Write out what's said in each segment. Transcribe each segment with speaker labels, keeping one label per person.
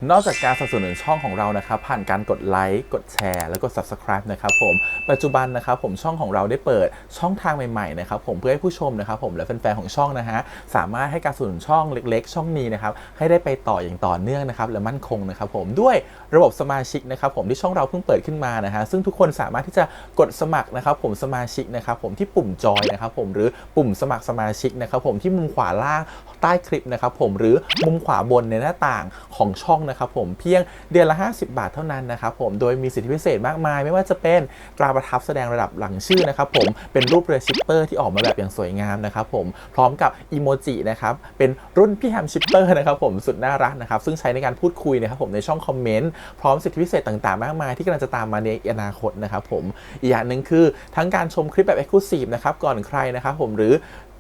Speaker 1: นอกจากการสนับสนุนช่องของเรานะครับผ่านการกดไลค์กดแชร์แล้วก็ Subscribe นะครับผมปัจจุบันนะครับผมช่องของเราได้เปิดช่องทางใหม่ๆนะครับผมเพื่อให้ผู้ชมนะครับผมและแฟนๆของช่องนะฮะสามารถให้การสนับสนุนช่องเล็กๆช่องนี้นะครับให้ได้ไปต่ออย่างต่อเนื่องนะครับและมั่นคงนะครับผมด้วยระบบสมาชิกนะครับผมที่ช่องเราเพิ่งเปิดขึ้นมานะฮะซึ่งทุกคนสามารถที่จะกดสมัครนะครับผมสมาชิกนะครับผมที่ปุ่มจอยนะครับผมหรือปุ่มสมัครสมาชิกนะครับผมที่มุมขวาล่างใต้คลิปนะครับผมหรือมุมขวาบนในหน้าต่างของช่องนะครับผมเพียงเดือนละ50 บาทเท่านั้นนะครับผมโดยมีสิทธิพิเศษมากมายไม่ว่าจะเป็นตราประทับแสดงระดับหลังชื่อนะครับผมเป็นรูปเรือชิปเปอร์ที่ออกมาแบบอย่างสวยงามนะครับผมพร้อมกับอีโมจินะครับเป็นรุ่นพี่แฮมชิปเปอร์นะครับผมสุดน่ารักนะครับซึ่งใช้ในการพูดคุยนะครับผมในช่องคอมเมนต์พร้อมสิทธิพิเศษต่างๆมากมายที่กำลังจะตามมาในอนาคตนะครับผมอีกอย่างหนึ่งคือทั้งการชมคลิปแบบ Exclusive นะครับก่อนใครนะครับผมหรือ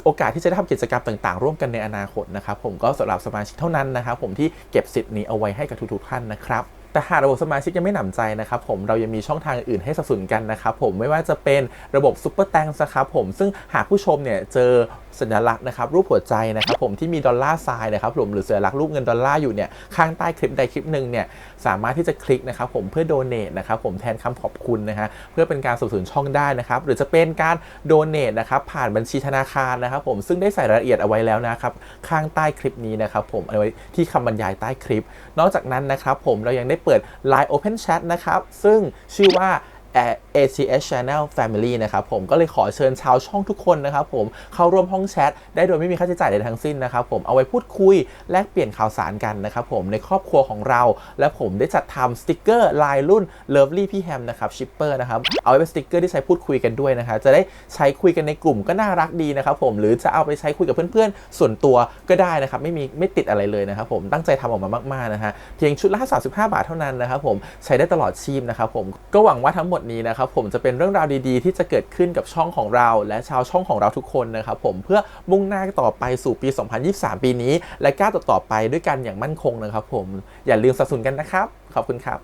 Speaker 1: โอกาสที่จะได้ทำกิจกรรมต่างๆร่วมกันในอนาคตนะครับผมก็สำหรับสมาชิกเท่านั้นนะครับผมที่เก็บสิทธิ์นี้เอาไว้ให้กับทุกๆท่านนะครับแต่หากระบบสมาชิกยังไม่หนำใจนะครับผมเรายังมีช่องทางอื่นให้สนับสนุนกันนะครับผมไม่ว่าจะเป็นระบบซุปเปอร์แตงนะครับผมซึ่งหากผู้ชมเนี่ยเจอสัญลักษณ์นะครับรูปหัวใจนะครับผมที่มีดอลลาร์ไซน์นะครับผมหรือสัญลักษณ์รูปเงินดอลลาร์อยู่เนี่ยข้างใต้คลิปใดคลิปหนึ่งเนี่ยสามารถที่จะคลิกนะครับผมเพื่อโดเนทนะครับผมแทนคำขอบคุณนะฮะเพื่อเป็นการสนับสนุนช่องได้นะครับหรือจะเป็นการโดเนทนะครับผ่านบัญชีธนาคารนะครับผมซึ่งได้ใส่รายละเอียดเอาไว้แล้วนะครับข้างใต้คลิปนี้นะครับผมเอาไว้ที่คำบรรยายใต้คลิปนอกจากนั้นนะครับผมเรายังได้เปิด Line Open Chat นะครับซึ่งชื่อว่า ACS Channel Family นะครับผมก็เลยขอเชิญชาวช่องทุกคนนะครับผมเข้าร่วมห้องแชทได้โดยไม่มีค่าใช้จ่ายใดทั้งสิ้นนะครับผมเอาไว้พูดคุยแลกเปลี่ยนข่าวสารกันนะครับผมในครอบครัวของเราและผมได้จัดทำสติกเกอร์ลายรุ่น Lovely พี่แฮมนะครับชิปเปอร์นะครับเอาไว้เป็นสติกเกอร์ที่ใช้พูดคุยกันด้วยนะครับจะได้ใช้คุยกันในกลุ่มก็น่ารักดีนะครับผมหรือจะเอาไปใช้คุยกับเพื่อนๆส่วนตัวก็ได้นะครับไม่ติดอะไรเลยนะครับผมตั้งใจทำออกมามากๆนะฮะเพียงชุดละ35 บาทเท่านั้นนะครับผมใช้ได้ตลอดชีพนะครับผมก็หวังว่าทั้งหมดนี้นะครับผมจะเป็นเรื่องราวดีๆที่จะเกิดขึ้นกับช่องของเราและชาวช่องของเราทุกคนนะครับผมเพื่อมุ่งหน้าต่อไปสู่ปี 2023 ปีนี้และก้าวต่อไปด้วยกันอย่างมั่นคงนะครับผมอย่าลืมสนับสนุนกันนะครับขอบคุณครับ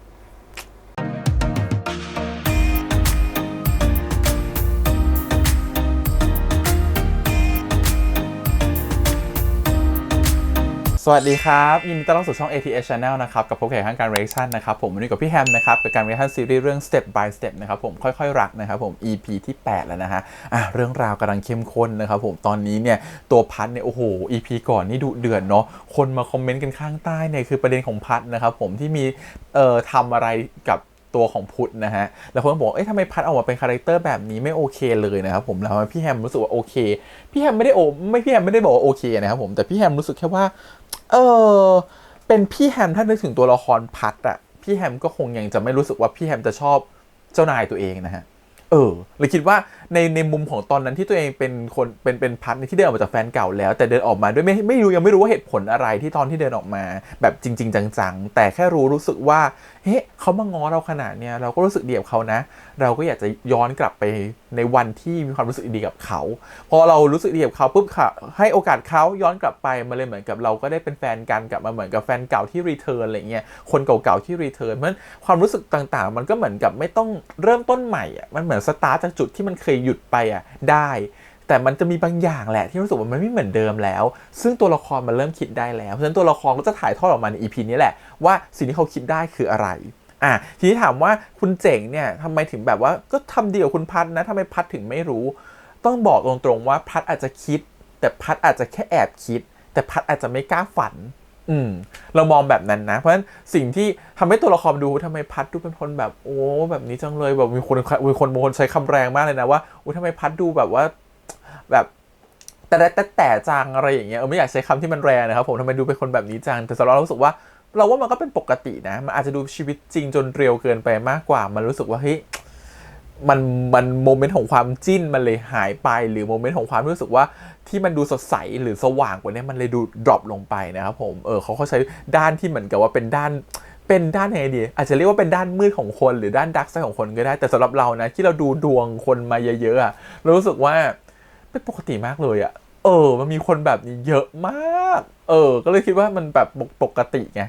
Speaker 1: สวัสดีครับยินดีต้อนรับสู่ช่อง ATS Channel นะครับกับพบแขกทางการ reaction นะครับผมวันนี้กับพี่แฮมนะครับกับการ reaction ซีรีส์เรื่อง Step by Step นะครับผมค่อยๆรักนะครับผม EP ที่8แล้วนะฮะเรื่องราวกำลังเข้มข้นนะครับผมตอนนี้เนี่ยตัวพัดเนี่ยโอ้โห EP ก่อนนี่ดุเดือดเนาะคนมาคอมเมนต์กันข้างใต้เนี่ยคือประเด็นของพัดนะครับผมที่มีทำอะไรกับตัวของพุทธนะฮะแล้วคนบอกทำไมพัดออกมาเป็นคาแรคเตอร์แบบนี้ไม่โอเคเลยนะครับผมแล้วพี่แฮมรู้สึกว่าโอเคพี่แฮมไม่ได้บอกว่าโอเคนะครับผมแต่พี่แฮมรู้สึกแค่ว่าเป็นพี่แฮมถ้านึกถึงตัวละครพัดอะพี่แฮมก็คงยังจะไม่รู้สึกว่าพี่แฮมจะชอบเจ้านายตัวเองนะฮะเลยคิดว่าในมุมของตอนนั้นที่ตัวเองเป็นคนเป็นพัดที่เดินออกมาจากแฟนเก่าแล้วแต่เดินออกมาด้วยยังไม่รู้ว่าเหตุผลอะไรที่ตอนที่เดินออกมาแบบจริงๆจังๆแต่แค่รู้สึกว่าเฮ้เขามาง้อเราขนาดเนี้ยเราก็รู้สึกดีกับเขานะเราก็อยากจะย้อนกลับไปในวันที่มีความรู้สึกดีกับเขาพอเรารู้สึกดีกับเขาปุ๊บค่ะให้โอกาสเขาย้อนกลับไปมาเลยเหมือนกับเราก็ได้เป็นแฟนกันกลับมาเหมือนกับแฟนเก่าที่รีเทิร์นอะไรเงี้ยคนเก่าๆที่รีเทิร์นเพราะความรู้สึกต่างๆมันก็เหมือนกับไม่ต้องเริ่มต้นใหม่อ่ะมันเหมือนสตาร์ทจากจุดที่มันเคยหยุดไปอ่ะได้แต่มันจะมีบางอย่างแหละที่รู้สึกว่ามันไม่เหมือนเดิมแล้วซึ่งตัวละครมันเริ่มคิดได้แล้วเพราะฉะนั้นตัวละครก็จะถ่ายทอดออกมาใน EP นี้แหละว่าสิ่งที่เขาคิดได้คืออะไรทีนี้ถามว่าคุณเจ๋งเนี่ยทำไมถึงแบบว่าก็ทำดีกับคุณพัดนะทำไมพัดถึงไม่รู้ต้องบอกตรงๆว่าพัดอาจจะคิดแต่พัดอาจจะแค่แอบคิดแต่พัดอาจจะไม่กล้าฝันเรามองแบบนั้นนะเพราะฉะนั้นสิ่งที่ทำให้ตัวละครดูทำไมพัดดูเป็นคนแบบโอ้แบบนี้จังเลยแบบมีคนบางคนใช้คำแรงมากเลยนะว่าทำไมพัดดูแบบว่าแบบแต่จังอะไรอย่างเงี้ยไม่อยากใช้คำที่มันแรงนะครับผมทำไมดูเป็นคนแบบนี้จังแต่สำหรับเรารู้สึกว่ามันก็เป็นปกตินะมันอาจจะดูชีวิตจริงจนเร็วเกินไปมากกว่ามันรู้สึกว่าเฮ้ยมันโมเมนต์ของความจิ้นมันเลยหายไปหรือโมเมนต์ของความรู้สึกว่าที่มันดูสดใสหรือสว่างกว่านี้มันเลยดูดรอปลงไปนะครับผมเขาใช้ด้านที่เหมือนกับว่าเป็นด้านยังไงดีอาจจะเรียกว่าเป็นด้านมืดของคนหรือด้านดาร์กไซด์ของคนก็ได้แต่สำหรับเรานะที่เราดูดวงคนมาเยอะๆเรารู้สึกว่าเป็นปกติมากเลยมันมีคนแบบนี้เยอะมากก็เลยคิดว่ามันแบบปกติไง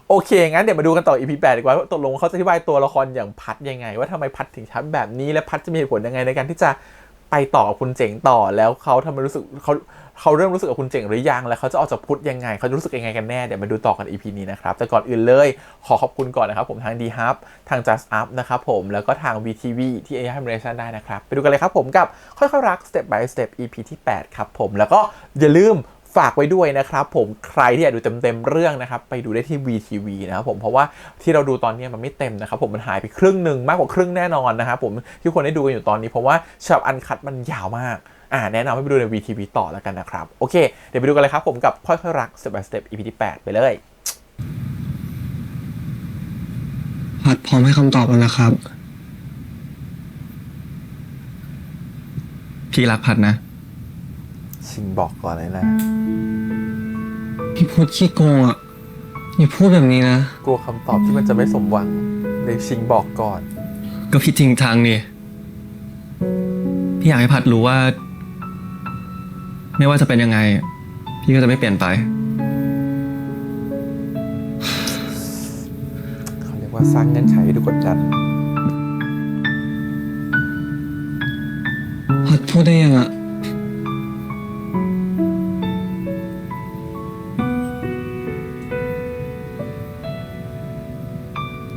Speaker 1: โอเคงั้นเดี๋ยวมาดูกันต่อ EP 8ดีกว่าว่าตกลงเขาจะอธิบายตัวละครอย่างพัดยังไงว่าทำไมพัดถึงชัดแบบนี้และพัดจะมีเหตุผลยังไงในการที่จะ ไปต่อกับคุณเจ๋งต่อแล้วเขาทำไมรู้สึกเขาเริ่มรู้สึกกับคุณเจ๋งหรือยังแล้วเขาจะออกจากพุทธยังไงเขาจะรู้สึกยังไงกันแน่เดี๋ยวมาดูต่อกัน EP นี้นะครับแต่ก่อนอื่นเลยขอบคุณก่อนนะครับผมทาง D-Hub ทาง Just Up นะครับผมแล้วก็ทาง VTV ที่ AI Generation ได้นะครับไปดูกันเลยครับผมกับค่อยๆรัก Step by Step EP ที่8ครับผมแล้วก็อย่าลืมฝากไว้ด้วยนะครับผมใครที่อยากดูเต็มๆเรื่องนะครับไปดูได้ที่ VTV นะครับผมเพราะว่าที่เราดูตอนนี้มันไม่เต็มนะครับผมมันหายไปครึ่งหนึ่งมากกว่าครึ่งแน่นอนนะครับผมที่คนได้ดูกันอยู่ตอนนี้เพราะว่าฉบับอันคัดมันยาวมากแนะนำให้ไปดูใน VTV ต่อแล้วกันนะครับโอเคเดี๋ยวไปดูกันเลยครับผมกับค่อยๆรัก Step by Step EP ที่8ไปเลย
Speaker 2: พัดพร้อมให้คำตอบแล้วนะครับพี่รักพัดนะ
Speaker 1: ชิงบอกก่อนเลยนะ
Speaker 2: พี่พูดขี้โกงอ่ะอย่าพูดแบบนี้นะ
Speaker 1: กลัวคำตอบที่มันจะไม่สมหวังเลยชิงบอกก่อน
Speaker 2: ก็พี่จริงทางนี่พี่อยากให้พัดรู้ว่าไม่ว่าจะเป็นยังไงพี่ก็จะไม่เปลี่ยนไป
Speaker 1: เขาเรียกว่าสร้างเงื่อนไขให้ดูกดดัน
Speaker 2: พัดพูดได้ยังอ่ะ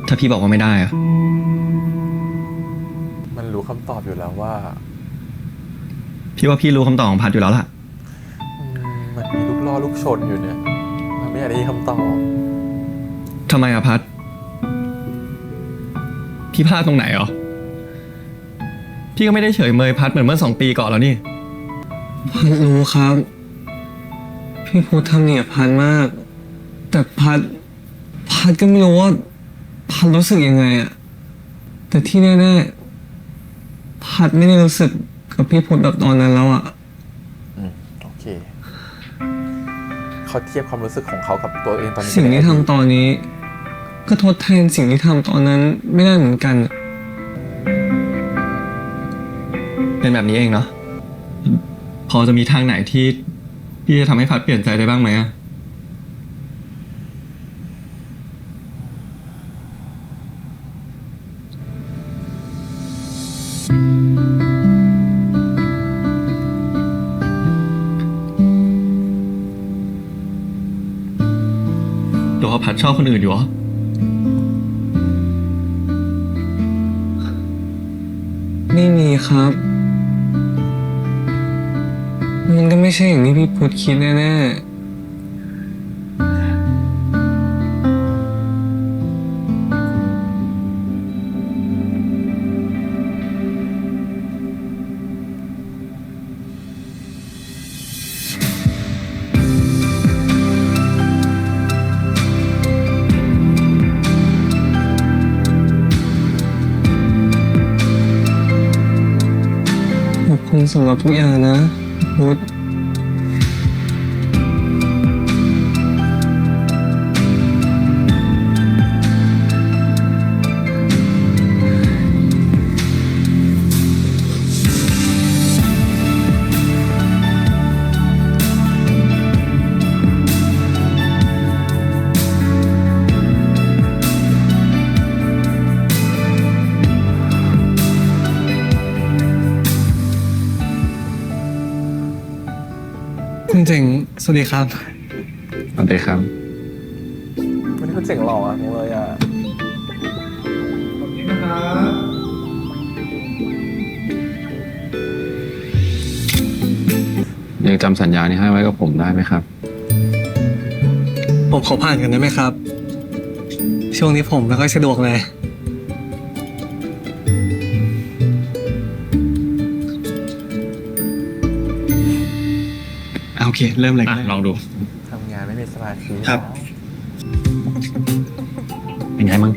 Speaker 2: ถ้าพี่บอกว่าไม่ได้อะ
Speaker 1: มันรู้คำตอบอยู่แล้วว่า
Speaker 2: พี่ว่าพี่รู้คำตอบของพัดอยู่แล้วล่ะ
Speaker 1: มันมีลูกล่อลูกชนอยู่เนี่ยมันไม่อยากได้คำตอบ
Speaker 2: ทำไมอะพัดพี่พลาดตรงไหนหรอพี่ก็ไม่ได้เฉยเมยพัดเหมือนเมื่อ2 ปีก่อนแล้วนี่พัดรู้ครับพี่พูดทำเนี่ยพัดมากแต่พัดก็ไม่รู้ว่าพัดรู้สึกยังไงอะแต่ที่แน่ๆพัดไม่ได้รู้สึกกับพี่พูดแบบตอนนั้นแล้วอะ
Speaker 1: โอเคเขาเทียบความรู้สึกของเขากับตัวเองตอนนี้
Speaker 2: สิ่งที่ทำตอนนี้ก็ทดแทนสิ่งที่ทำตอนนั้นไม่ได้เหมือนกันเป็นแบบนี้เองเนาะพอจะมีทางไหนที่พี่จะทำให้พัดเปลี่ยนใจได้บ้างไหมอะตัวพัดชอบคนอื่นอยู่เหรอไม่มีครับมันก็ไม่ใช่อย่างที่พี่พุทธคิดแน่ๆขอบคุณสำหรับทุกอย่างนะพุทธคุณเจ๋งสวัสดีครับ
Speaker 3: สวัสดีครับ
Speaker 1: วันนี้คุณเจ๋งหล่ออ่ะเลยอ่ะ
Speaker 3: ขอบคุณนะครับยังจำสัญญานี้ให้ไว้กับผมได้ไหมครับ
Speaker 2: ผมขอผ่านกันได้ไหมครับช่วงนี้ผมไม่ค่อยสะดวกเลยโอเคเริ่มเลย
Speaker 3: ลองดู
Speaker 1: ทำงานไม่มีสมาธิ
Speaker 2: ครับ
Speaker 3: เป็นไงมั่ง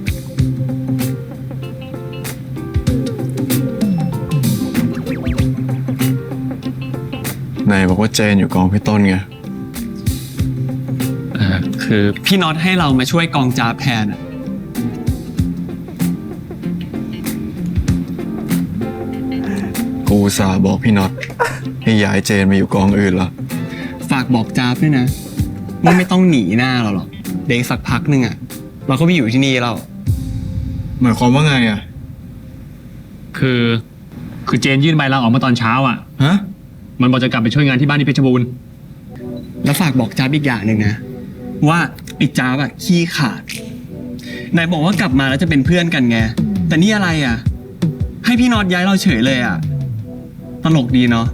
Speaker 4: นายบอกว่าเจนอยู่กองพี่ต้นไง
Speaker 2: คือพี่น็อตให้เรามาช่วยกองจ้าแทน
Speaker 4: กูอุตส่าห์บอกพี่น็อตให้ย้ายเจนมาอยู่กองอื่นละ
Speaker 2: ฝากบอกจ้าด้วยนะว่าไม่ต้องหนีหน้าเราหรอกเด็กสักพักนึงอะเราก็ไปอยู่ที่นี่เรา
Speaker 4: หมายความว่าไงอ่ะ
Speaker 2: คือ
Speaker 5: คือเจนยื่นใบลาออกมาตอนเช้าอ่ะ
Speaker 2: ฮะ
Speaker 5: มันบอกจะกลับไปช่วยงานที่บ้านที่เพชรบูรณ์
Speaker 2: แล้วฝากบอกจ้าบอีกอย่างหนึ่งนะ ว่าไอ้จ้าบอะขี้ขาดนายบอกว่ากลับมาแล้วจะเป็นเพื่อนกันไง แต่นี่อะไรอ่ะ ให้พี่น็อตย้ายเราเฉยเลยอ่ะ ตลกดีเนาะ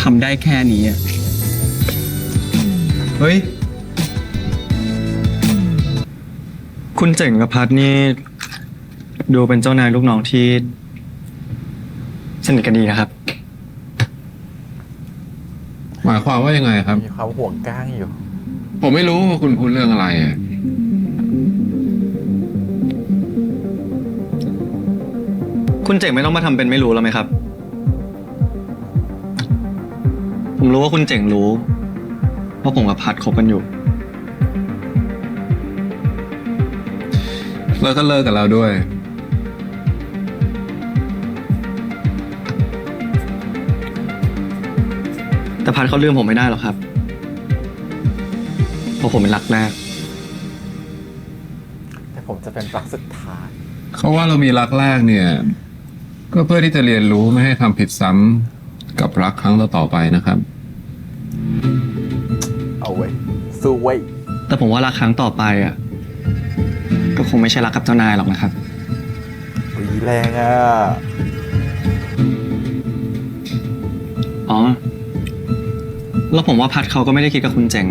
Speaker 2: ทำได้แค่นี้อ่ะ เฮ้ย คุณเจ๋งกับพัดนี่ ดูเป็นเจ้านายลูกน้องที่สนิทกันดีนะครับ
Speaker 3: หมายความว่ายังไงครับ
Speaker 1: มีความห่วงก้างอยู่
Speaker 3: ผมไม่รู้ว่าคุณพูดเรื่องอะไรอะ
Speaker 2: คุณเจ๋งไม่ต้องมาทำเป็นไม่รู้แล้วไหมครับ ผมรู้ว่าคุณเจ๋งรู้ว่าผมกับพัดคบกันอยู่
Speaker 3: แล้วก็เลิกกันแล้วด้วย
Speaker 2: แต่พัดเขาลืมผมไม่ได้หรอกครับ เพราะผมเป็นรักแรก
Speaker 1: แต่ผมจะเป็นรักสุดท้าย
Speaker 3: เขาว่าเรามีรักแรกเนี่ย ก็เพื่อที่จะเรียนรู้ไม่ให้ทำผิดซ้ำกับรักครั้งต่อๆไปนะครับ
Speaker 1: เอาไว้ยสู้ไว้ย
Speaker 2: แต่ผมว่ารักครั้งต่อไปอ่ะ ก็คงไม่ใช่รักกับเจ้านายหรอกนะครับ
Speaker 1: อุ๊ยแรงอ่ะ
Speaker 2: อ๋อ แล้วผมว่าพัดเขาก็ไม่ได้คิดกับคุณเจ๋ง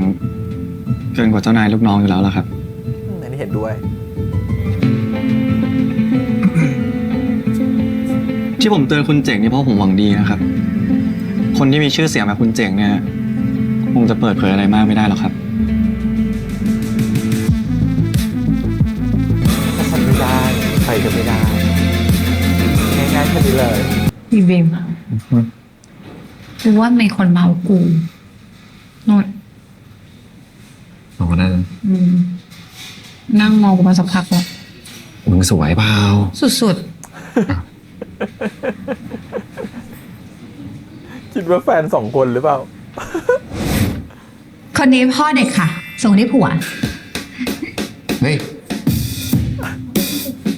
Speaker 2: เกินกว่าเจ้านายลูกน้องอยู่แล้วล่ะครับ
Speaker 1: อันนี้เห็นด้วย
Speaker 2: ที่ผมเตือนคุณเจ๋งนี่เพราะผมหวังดีนะครับ คนที่มีชื่อเสียงแบบคุณเจ๋งเนี่ยคงจะเปิดเผยอะไรมากไม่ได้หรอกครับ
Speaker 1: ถ้าฉันไม่ได้ใครก็ไม่ได้ ง่ายๆแค่นี้เลย
Speaker 6: พี่เบมกูว่ามีคนเมากูโนด
Speaker 3: สองคนนั้น
Speaker 6: นั่งมองกูมาสักพักแล้ว
Speaker 3: มึงสวยเปล่า
Speaker 6: สุด
Speaker 1: คิดว่าแฟนสองคนหรือเปล่า
Speaker 6: ๆ คนนี้พ่อเด็กค่ะ ส่งที่ผัว
Speaker 7: เฮ้ย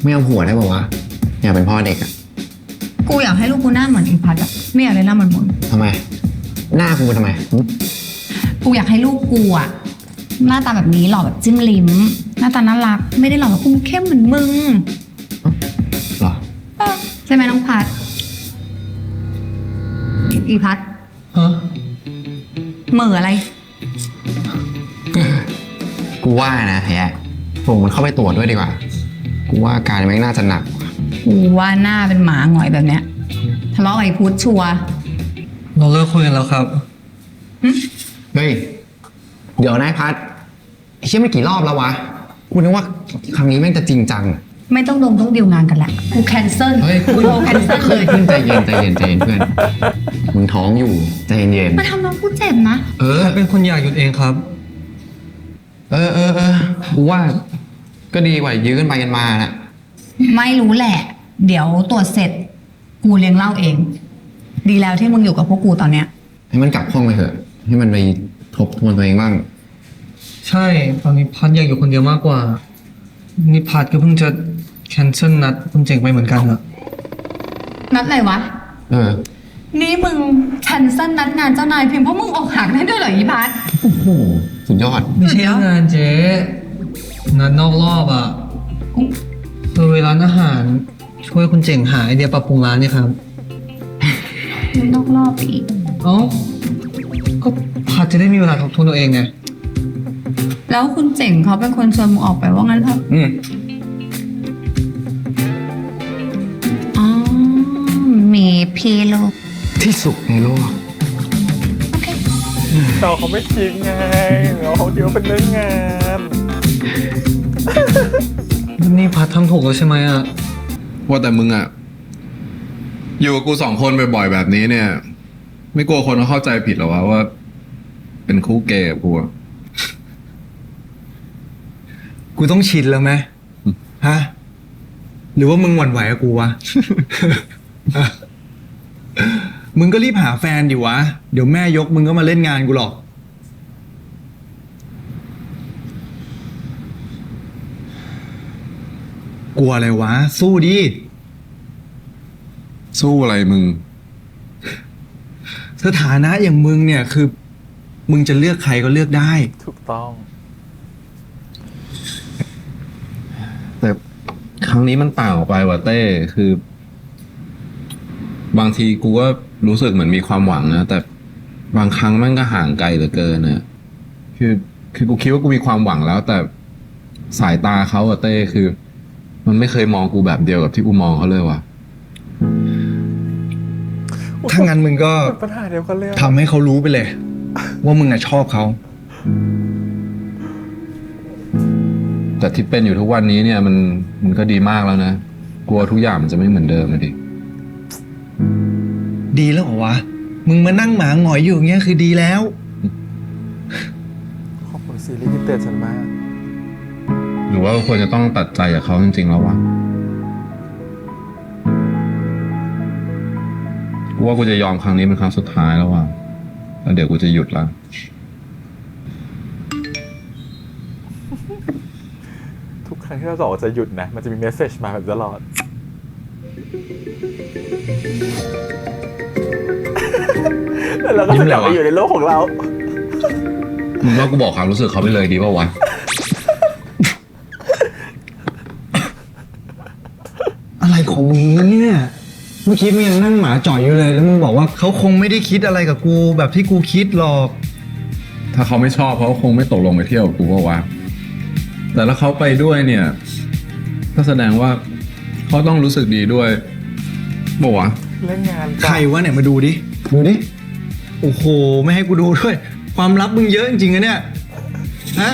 Speaker 7: ไม่เอาหัวได้ป่าวะ อยากเป็นพ่อเด็กอะ
Speaker 6: กูอยากให้ลูกกูหน้าเหมือนอีพัดอะไม่อยากเลยหน้าเหมือนมึง
Speaker 7: ทำไม หน้ากูทำไมหึ
Speaker 6: กูอยากให้ลูกกูอะหน้าตาแบบนี้หล่อแบบจิ้มลิ้ม หน้าตาน่ารัก ไม่ได้หล่อแบบคุ้มเข้มเหมือนมึง
Speaker 7: หรอ
Speaker 6: ใช่ไหมน้องพัด อีพัด
Speaker 2: ฮะ
Speaker 6: เหม่ออะไร
Speaker 7: กูว่านะแฮะส่งมันเข้าไปตรวจด้วยดีกว่า กูว่าอาการมันน่าจะหนัก
Speaker 6: กูว่าหน้าเป็นหมาหงอยแบบเนี้ยทะเลาะกับไอ้พุทธชัวร์
Speaker 2: เราเลิกคุยกันแล้วครับ
Speaker 7: เฮ้ย เดี๋ยวนายพัดไอ้เชี่ยไม่กี่รอบแล้ววะ กูนึกว่าครั้งนี้แม่งจะจริงจังอะ
Speaker 6: ไม่ต้องดีลงานกันแหละกูแคนเซิล
Speaker 7: เฮ้ย
Speaker 6: กูแคนเซิลเลย
Speaker 7: ขึ้นใจเย็นใจเย็นใจเย็นเพื่อน มึงท้องอยู่ใจเย็น
Speaker 6: มาทำน้องกูเจ็บนะ
Speaker 7: เออ
Speaker 2: เป็นคนอยากหยุดเองครับ
Speaker 7: เออ กูว่า ก็ดีกว่ายื้อกันไปกันมาน่ะ
Speaker 6: ไม่รู้แหละ เดี๋ยวตรวจเสร็จ กูเลี้ยงเหล้าเอง ดีแล้วที่มึงอยู่กับพวกกูตอนเนี้ย
Speaker 7: ให้มันกลับห้องไปเถอะ ให้มันไปทบทวนตัวเองบ้าง
Speaker 2: ใช่ ตอนนี้พัดอยากอยู่คนเดียวมากกว่า นี่พัดก็เพิ่งจะแคนเซิลนัดคุณเจ๋งไปเหมือนกันอะ
Speaker 6: นัดอะไรวะ
Speaker 7: เออ
Speaker 6: นี่มึงแคนเซิลนัดงานเจ้านายเพียงเพราะมึงอกหักได้ด้วยเหรออีพัท
Speaker 7: โอ้โห สุดยอด
Speaker 2: ไม่ใช่งานเจ๊นัดนอกรอบอะคือเวลาอาหารช่วยคุณเจ๋งหาไอเดียปรับปรุงร้านเนี่ยครับ
Speaker 6: มึงนอกรอบอีก
Speaker 2: เอ้า ก็พัดจะได้มีเวลาทบทวนตัวเองไง
Speaker 6: แล้วคุณเจ๋งเขาเป็นคนชวนมึงออกไปว่างั้นเถอะ
Speaker 7: อืม
Speaker 6: อ๋อ มีพี่ลูก
Speaker 7: ที่สุดในโลก
Speaker 6: โอเค
Speaker 1: เราเขาไม่จริงไงเราเขาเดียวาเป็นเรื่องงาน
Speaker 2: นี่พัดทำถูกแล้วใช่ไหมอะ
Speaker 3: ว่าแต่มึงอะอยู่กับกูสองคนบ่อยๆแบบนี้เนี่ย ไม่กลัวคนเขาเข้าใจผิดหรอวะว่า เป็นคู่เกย์กับกูอะ
Speaker 2: กูต้องชินแล้วไหมฮะ หรือว่ามึงหวั่นไหวกับกูวะ มึงก็รีบหาแฟนดิวะ เดี๋ยวแม่ยกมึงก็มาเล่นงานกูหรอก กลัวอะไรวะ สู้ดิ
Speaker 3: สู้อะไรมึง
Speaker 4: สถานะอย่างมึงเนี่ยคือ มึงจะเลือกใครก็เลือกได้
Speaker 1: ถูกต้อง
Speaker 3: แต่ครั้งนี้มันต่างออกไปว่ะเต้คือ บางทีกูก็รู้สึกเหมือนมีความหวังนะแต่บางครั้งมันก็ห่างไกลเหลือเกินนะคือกูคิดว่ากูมีความหวังแล้ว แต่สายตาเขาอะเต้คือ มันไม่เคยมองกูแบบเดียวกับที่กูมองเขาเลยว่ะ
Speaker 4: ถ้างั้นมึงก็
Speaker 1: ปัญหาเดียวกันเลย
Speaker 4: ทำให้เขารู้ไปเลย ว่ามึงอะชอบเขา
Speaker 3: แต่ที่เป็นอยู่ทุกวันนี้เนี่ยมันก็ดีมากแล้วนะกลัวทุกอย่างมันจะไม่เหมือนเดิมเลยดิ
Speaker 4: ดีแล้วเหรอวะ มึงมานั่งหมาหงอยอยู่อย่างเงี้ยคือดีแล้ว
Speaker 1: ขอบคุณซีรีส์ที่เตือนฉันมาก
Speaker 3: หรือว่าควรจะต้องตัดใจกับเขาจริงๆแล้ววะกูว่ากูจะยอมครั้งนี้เป็นครั้งสุดท้ายแล้วว่ะแล้วเดี๋ยวกูจะหยุดละ
Speaker 1: ทุกครั้งที่เราบอกว่าจะหยุดนะ มันจะมีเมสเซจมาแบบตลอด แล้วเราก็จะกลับไปอยู่ในโลกของเรา
Speaker 3: มึงว่ากูบอกความรู้สึกเขาไปเลยดีป่าวะ
Speaker 4: อะไรของมึงเนี่ย เมื่อกี้มึงยังนั่งหมาจ่อยอยู่เลย แล้วมึงบอกว่าเขาคงไม่ได้คิดอะไรกับกูแบบที่กูคิดหรอก
Speaker 3: ถ้าเขาไม่ชอบเขาคงไม่ตกลงไปเที่ยวกับกูป่าวะแต่ถ้าเขาไปด้วยเนี่ย ก็แสดงว่าเขาต้องรู้สึกดีด้วยป่าวะ
Speaker 1: เล่นงาน
Speaker 4: ใครวะเนี่ยมาดูดิ ดูดิ โอ้โห ไม่ให้กูดูด้วย ความลับมึงเยอะจริงๆนะเนี่ย ฮะ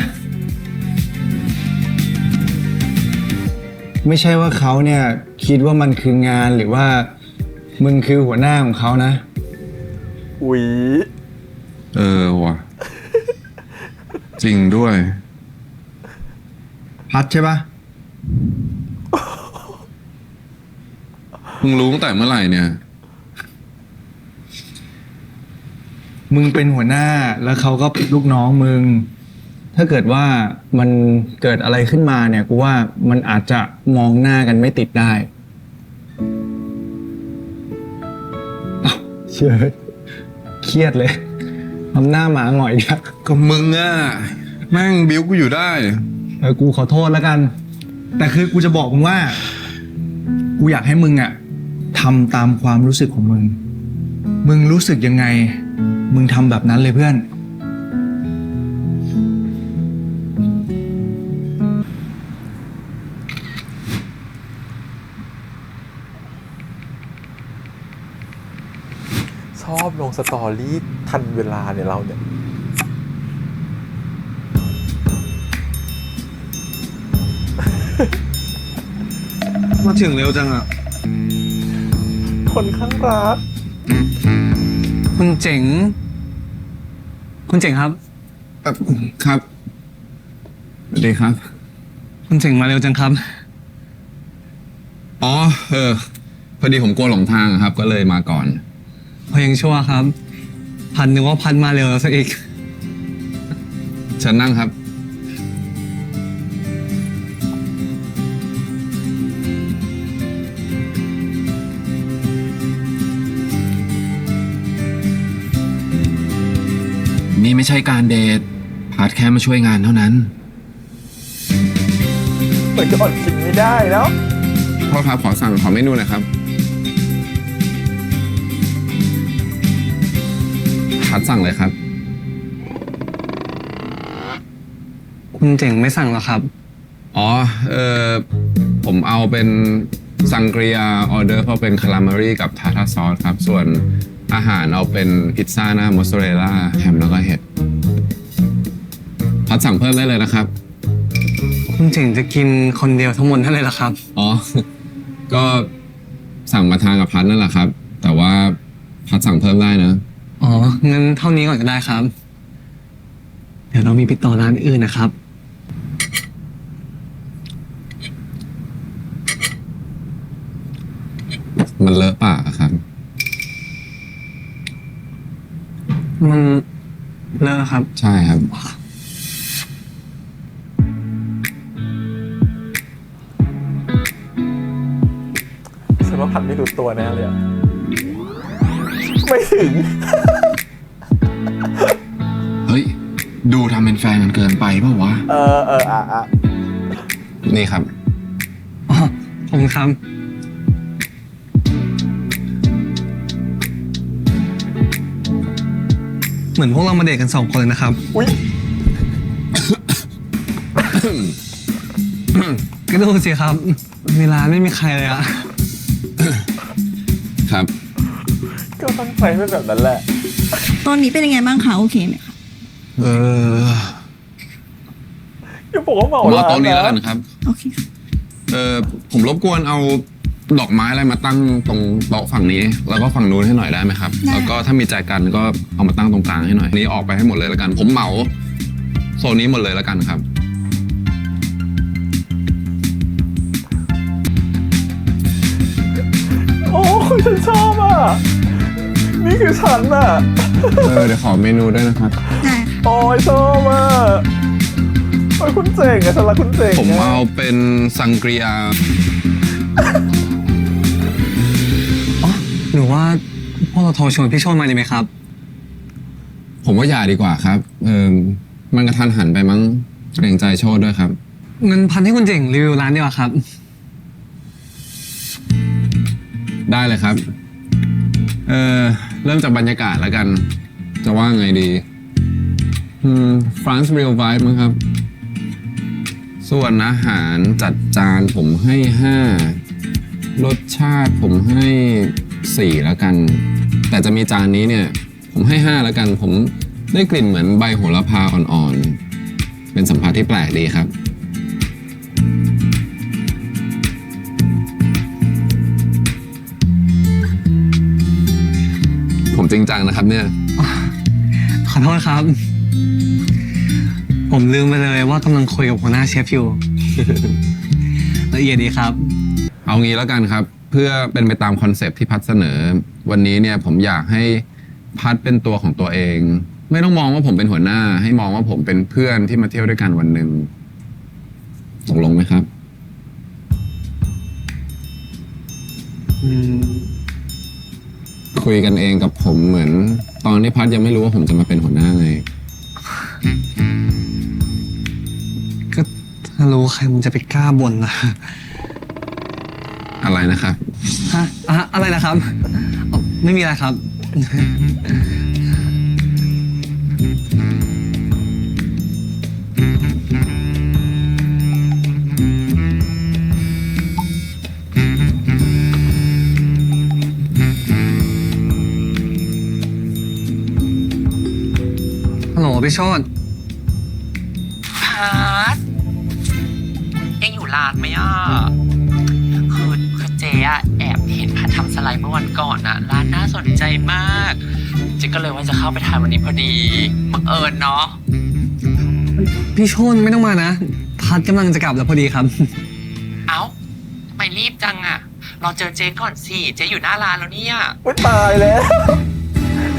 Speaker 4: ไม่ใช่ว่าเขาเนี่ยคิดว่ามันคืองานหรือว่ามึงคือหัวหน้าของเขานะ
Speaker 1: อุ๊ย
Speaker 3: เออว่ะ จริงด้วย
Speaker 4: พัดใช่ปะ
Speaker 3: มึงรู้ตั้งแต่เมื่อไหร่เนี่ย
Speaker 4: มึงเป็นหัวหน้าแล้วเขาก็เป็นลูกน้องมึง ถ้าเกิดว่ามันเกิดอะไรขึ้นมาเนี่ยกูว่ามันอาจจะมองหน้ากันไม่ติดได้อ้าวเชื่อเครียดเลยทำหน้าหมาหงอยเนี่ย
Speaker 3: ก็มึงอะแม่งบิ้วกูอยู่ได้
Speaker 4: กูขอโทษแล้วกัน แต่คือกูจะบอกมึงว่า กูอยากให้มึงอะทำตามความรู้สึกของมึง มึงรู้สึกยังไง มึงทำแบบนั้นเลยเพื่อน
Speaker 1: ชอบลงสตอรี่ทันเวลาเนี่ยเราเนี่ย
Speaker 4: มาถึงเร็วจังอ่ะ
Speaker 1: คนข้างรัก
Speaker 2: คุณเจ๋ง คุณเจ๋งครับ
Speaker 3: ครับสวัสดีครับ
Speaker 2: คุณเจ๋งมาเร็วจังครับ
Speaker 3: อ๋อ พอดีผมกลัวหลงทางอะครับ ก็เลยมาก่อน
Speaker 2: พอยังชั่วครับ พันนึกว่าพันมาเร็วแล้วซะอีก
Speaker 3: เชิญนั่งครับ นี่ไม่ใช่การเดทพาร์ทแค่มาช่วยงานเท่านั้น
Speaker 1: เหมือนจะอดกินไม่ได้แล้ว
Speaker 3: พ่อครับขอเมนูหน่อยครับพัดสั่งเลยครับ
Speaker 2: คุณเจ๋งไม่สั่งหรอครับ
Speaker 3: อ๋อ ผมเอาเป็นซังเกรียออเดอร์เพราะเป็นคาราเมรี่กับทาร์ทาซอสครับ ส่วนอาหารเอาเป็นพิซซ่าหน้ามอสซาเรลล่าแฮมแล้วก็เห็ด พัดสั่งเพิ่มได้เลยนะครับ
Speaker 2: คุณเจ๋งจะกินคนเดียวทั้งหมดนั่นเลยเหรอครับ
Speaker 3: อ๋อ ก็สั่งมาทานกับพัดนั่นแหละครับ แต่ว่าพัดสั่งเพิ่มได้นะ
Speaker 2: อ๋อ งั้นเท่านี้ก่อนก็ได้ครับ เดี๋ยวเรามีไปต่อร้านอื่นนะครับ
Speaker 3: มันเลอะปากอะครับ
Speaker 2: มันเลอะครับ
Speaker 3: ใช่ครับ
Speaker 1: ฉันว่าผัดไม่รู้ตัวแน่เลยอะทำไม ไม่ถึง
Speaker 3: เฮ้ย ดูทำเป็นแฟนกันเกินไปเปล่าวะ นี่ครับ
Speaker 2: อ๋อขอบคุณครับเหมือนพวกเรามาเดทกัน2 คนเลยนะครับ
Speaker 1: อุ๊ย
Speaker 2: ก็ดูสิครับในร้านไม่มีใครเลยอะ
Speaker 3: ครับ
Speaker 1: ก็ตั้งใจเป็นแบบนั้นแหละ
Speaker 8: ตอนนี้เป็นยังไงบ้างคะโอเคไหมคะ
Speaker 1: อย่าบอกว่าเหมา
Speaker 3: ผมรอ
Speaker 1: ร้าน
Speaker 3: โต๊ะนี้แล้วกั
Speaker 1: นะ
Speaker 3: นครับ
Speaker 8: โอเคค่ะ
Speaker 3: ผมรบกวนเอาดอกไม้อะไรมาตั้งตรงโต๊ะฝั่งนี้ แล้วก็ฝั่งนู้นให้หน่อยได้ไหมครับ แล้วก็ถ้ามีแจกันก็เอามาตั้งตรงกลางให้หน่อย นี้ออกไปให้หมดเลยแล้วกัน ผมเหมาโซนนี้หมดเลยแล้วกันครับ
Speaker 1: โอ้ยฉันชอบอ่ะ นี่คือฉันอ่ะ
Speaker 3: เดี๋ยวขอเมนูด้วยนะครับ
Speaker 8: ได้ค่ะ
Speaker 1: โอ้ยชอบอ่ะโอ้ยคุณเจ๋งอะฉันรักคุณเจ๋ง
Speaker 3: ผม
Speaker 1: อะ
Speaker 3: เอาเป็นซังกรียา
Speaker 2: หรือว่าพวกเราโทรชวนพี่โชนมาดีไหมครับ
Speaker 3: ผมว่าอย่าดีกว่าครับ มันกระทันหันไปมั้งเกรงใจโชดด้วยครับ
Speaker 2: เงินพันให้คุณเจ๋งรีวิวร้านดีกว่าครับ
Speaker 3: ได้เลยครับ เริ่มจากบรรยากาศแล้วกัน จะว่าไงดีFrance Real Vibe มั้งครับ ส่วนอาหารจัดจานผมให้5รสชาติผมให้4แล้วกัน แต่จะมีจานนี้เนี่ยผมให้5แล้วกัน ผมได้กลิ่นเหมือนใบโหระพาอ่อนๆ เป็นสัมผัสที่แปลกดีครับ ผมจริงจังนะครับเนี่ย
Speaker 2: ขอโทษครับ ผมลืมไปเลยว่ากำลังคุยกับหัวหน้าเชฟอยู่ ละเอียดดีครับ
Speaker 3: เอางี้แล้วกันครับ เพื่อเป็นไปตามคอนเซปต์ที่พัดเสนอ วันนี้เนี่ยผมอยากให้พัดเป็นตัวของตัวเอง ไม่ต้องมองว่าผมเป็นหัวหน้า ให้มองว่าผมเป็นเพื่อนที่มาเที่ยวด้วยกันวันหนึ่งตกลงไหมครับ คุยกันเองกับผมเหมือน ตอนที่พัดยังไม่รู้ว่าผมจะมาเป็นหัวหน้าไง
Speaker 2: ก็ถ้ารู้ใครมันจะไปกล้าบ่นล่ะ
Speaker 3: อะไรนะครับ
Speaker 2: ฮะอะไรนะครับอ๋อไม่มีอะไรครับ ฮัลโหลพี่โชด
Speaker 9: พัดเอ็งอยู่ร้านไหมอ่ะคือเจ๊อะแอบเห็นพัดทำสไลด์เมื่อวันก่อนอะร้านน่าสนใจมากเจ๊ก็เลยว่าจะเข้าไปทานวันนี้พอดีบังเอิญเนาะ
Speaker 2: พี่โชนไม่ต้องมานะ พัดกำลังจะกลับแล้วพอดีครับ
Speaker 9: เอ้าทำไมรีบจังอะรอเจอเจ๊ก่อนสิเจ๊อยู่หน้าร้านแล้วเนี่ย
Speaker 1: อุ๊ยตายแล้ว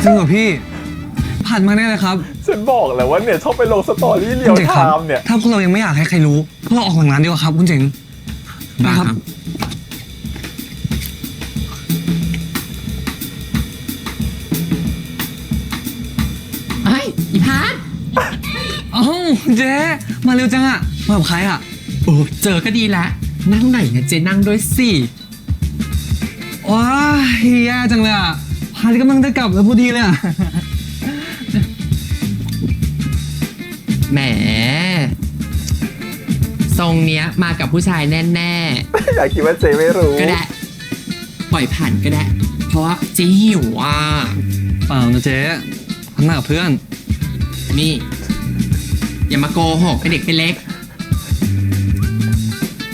Speaker 2: จริงเหรอพี่ผ่านมาแน่เลยครับ
Speaker 1: ฉันบอกแล้วว่าเนี่ยชอบไปลงสตอรี่เรียว
Speaker 2: คุณเจ๋ง
Speaker 1: ไท
Speaker 2: ครับ
Speaker 1: ม์เนี่ย
Speaker 2: ถ้าพวกเรายังไม่อยากให้ใครรู้พวกเราออกหลังร้านดีกว่าครับคุณเจ๋ง
Speaker 3: ได้ครับ
Speaker 9: เฮ้ยอีพัด
Speaker 2: อ้าวเจ๊มาเร็วจังอะมากับใครอะ
Speaker 9: โอ้เจอก็ดีละนั่งไหนเนี่ยเจ๊นั่งด้วยสิ
Speaker 2: ว้าแย่จังเลยอะพัดกำลังจะกลับแล้วพอดีเลยอะ
Speaker 9: แหมทรงเนี้ยมากับผู้ชายแน่
Speaker 1: อยากคิดว่าเจไม่รู้
Speaker 9: ๆก็ได้ปล่อยผ่านก็ได้ เพราะว่าเจ๊หิวอ่ะ
Speaker 2: เปล่านะเจ๊พัดมากับเพื่อน
Speaker 9: นี่ อย่ามาโกหกไอเด็กเป็นเล็ก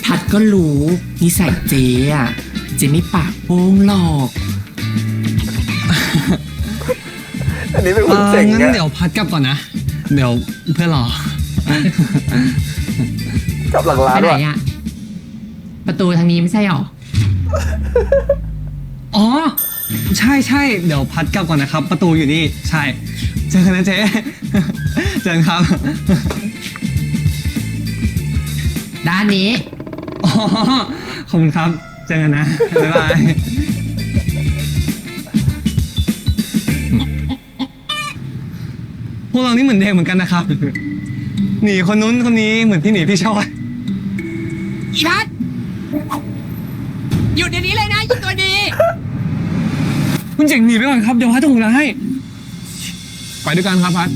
Speaker 9: พัดก็รู้นิสัยเจ๊อะเจ๊ไม่ปากโป้งหรอก
Speaker 1: อันนี้เป็นคุณเจ๋ง
Speaker 2: งั้น
Speaker 1: อะ
Speaker 2: เดี๋ยวพัดกลับก่อนนะ เดี๋ยวเพื่อนรอ
Speaker 1: กลับหลังร้า
Speaker 9: ไป
Speaker 1: น
Speaker 9: ไหน
Speaker 1: ว่ะ
Speaker 9: อะประตูทางนี้ไม่ใช่หรอ
Speaker 2: อ๋อ ใช่ใช่เดี๋ยวพัดกลับก่อนนะครับ ประตูอยู่นี่ ใช่ เจอกันนะเจ๊ เจอกันครับ
Speaker 9: ด้านนี้
Speaker 2: อ๋อ ขอบคุณครับ เจอกันนะ บ๊ายบาย พวกเรานี่เหมือนเด็กเหมือนกันนะครับ หนีคนนู้นคนนี้เหมือนที่หนีพี่ชอย
Speaker 9: อีพัดหยุดเดี๋ยวนี้เลยนะหยุดตัวดี
Speaker 2: คุณเจ๋งหนีไปก่อนครับเดี๋ยวพัดจะหุงให้
Speaker 3: ไปด้วยกันครับพัด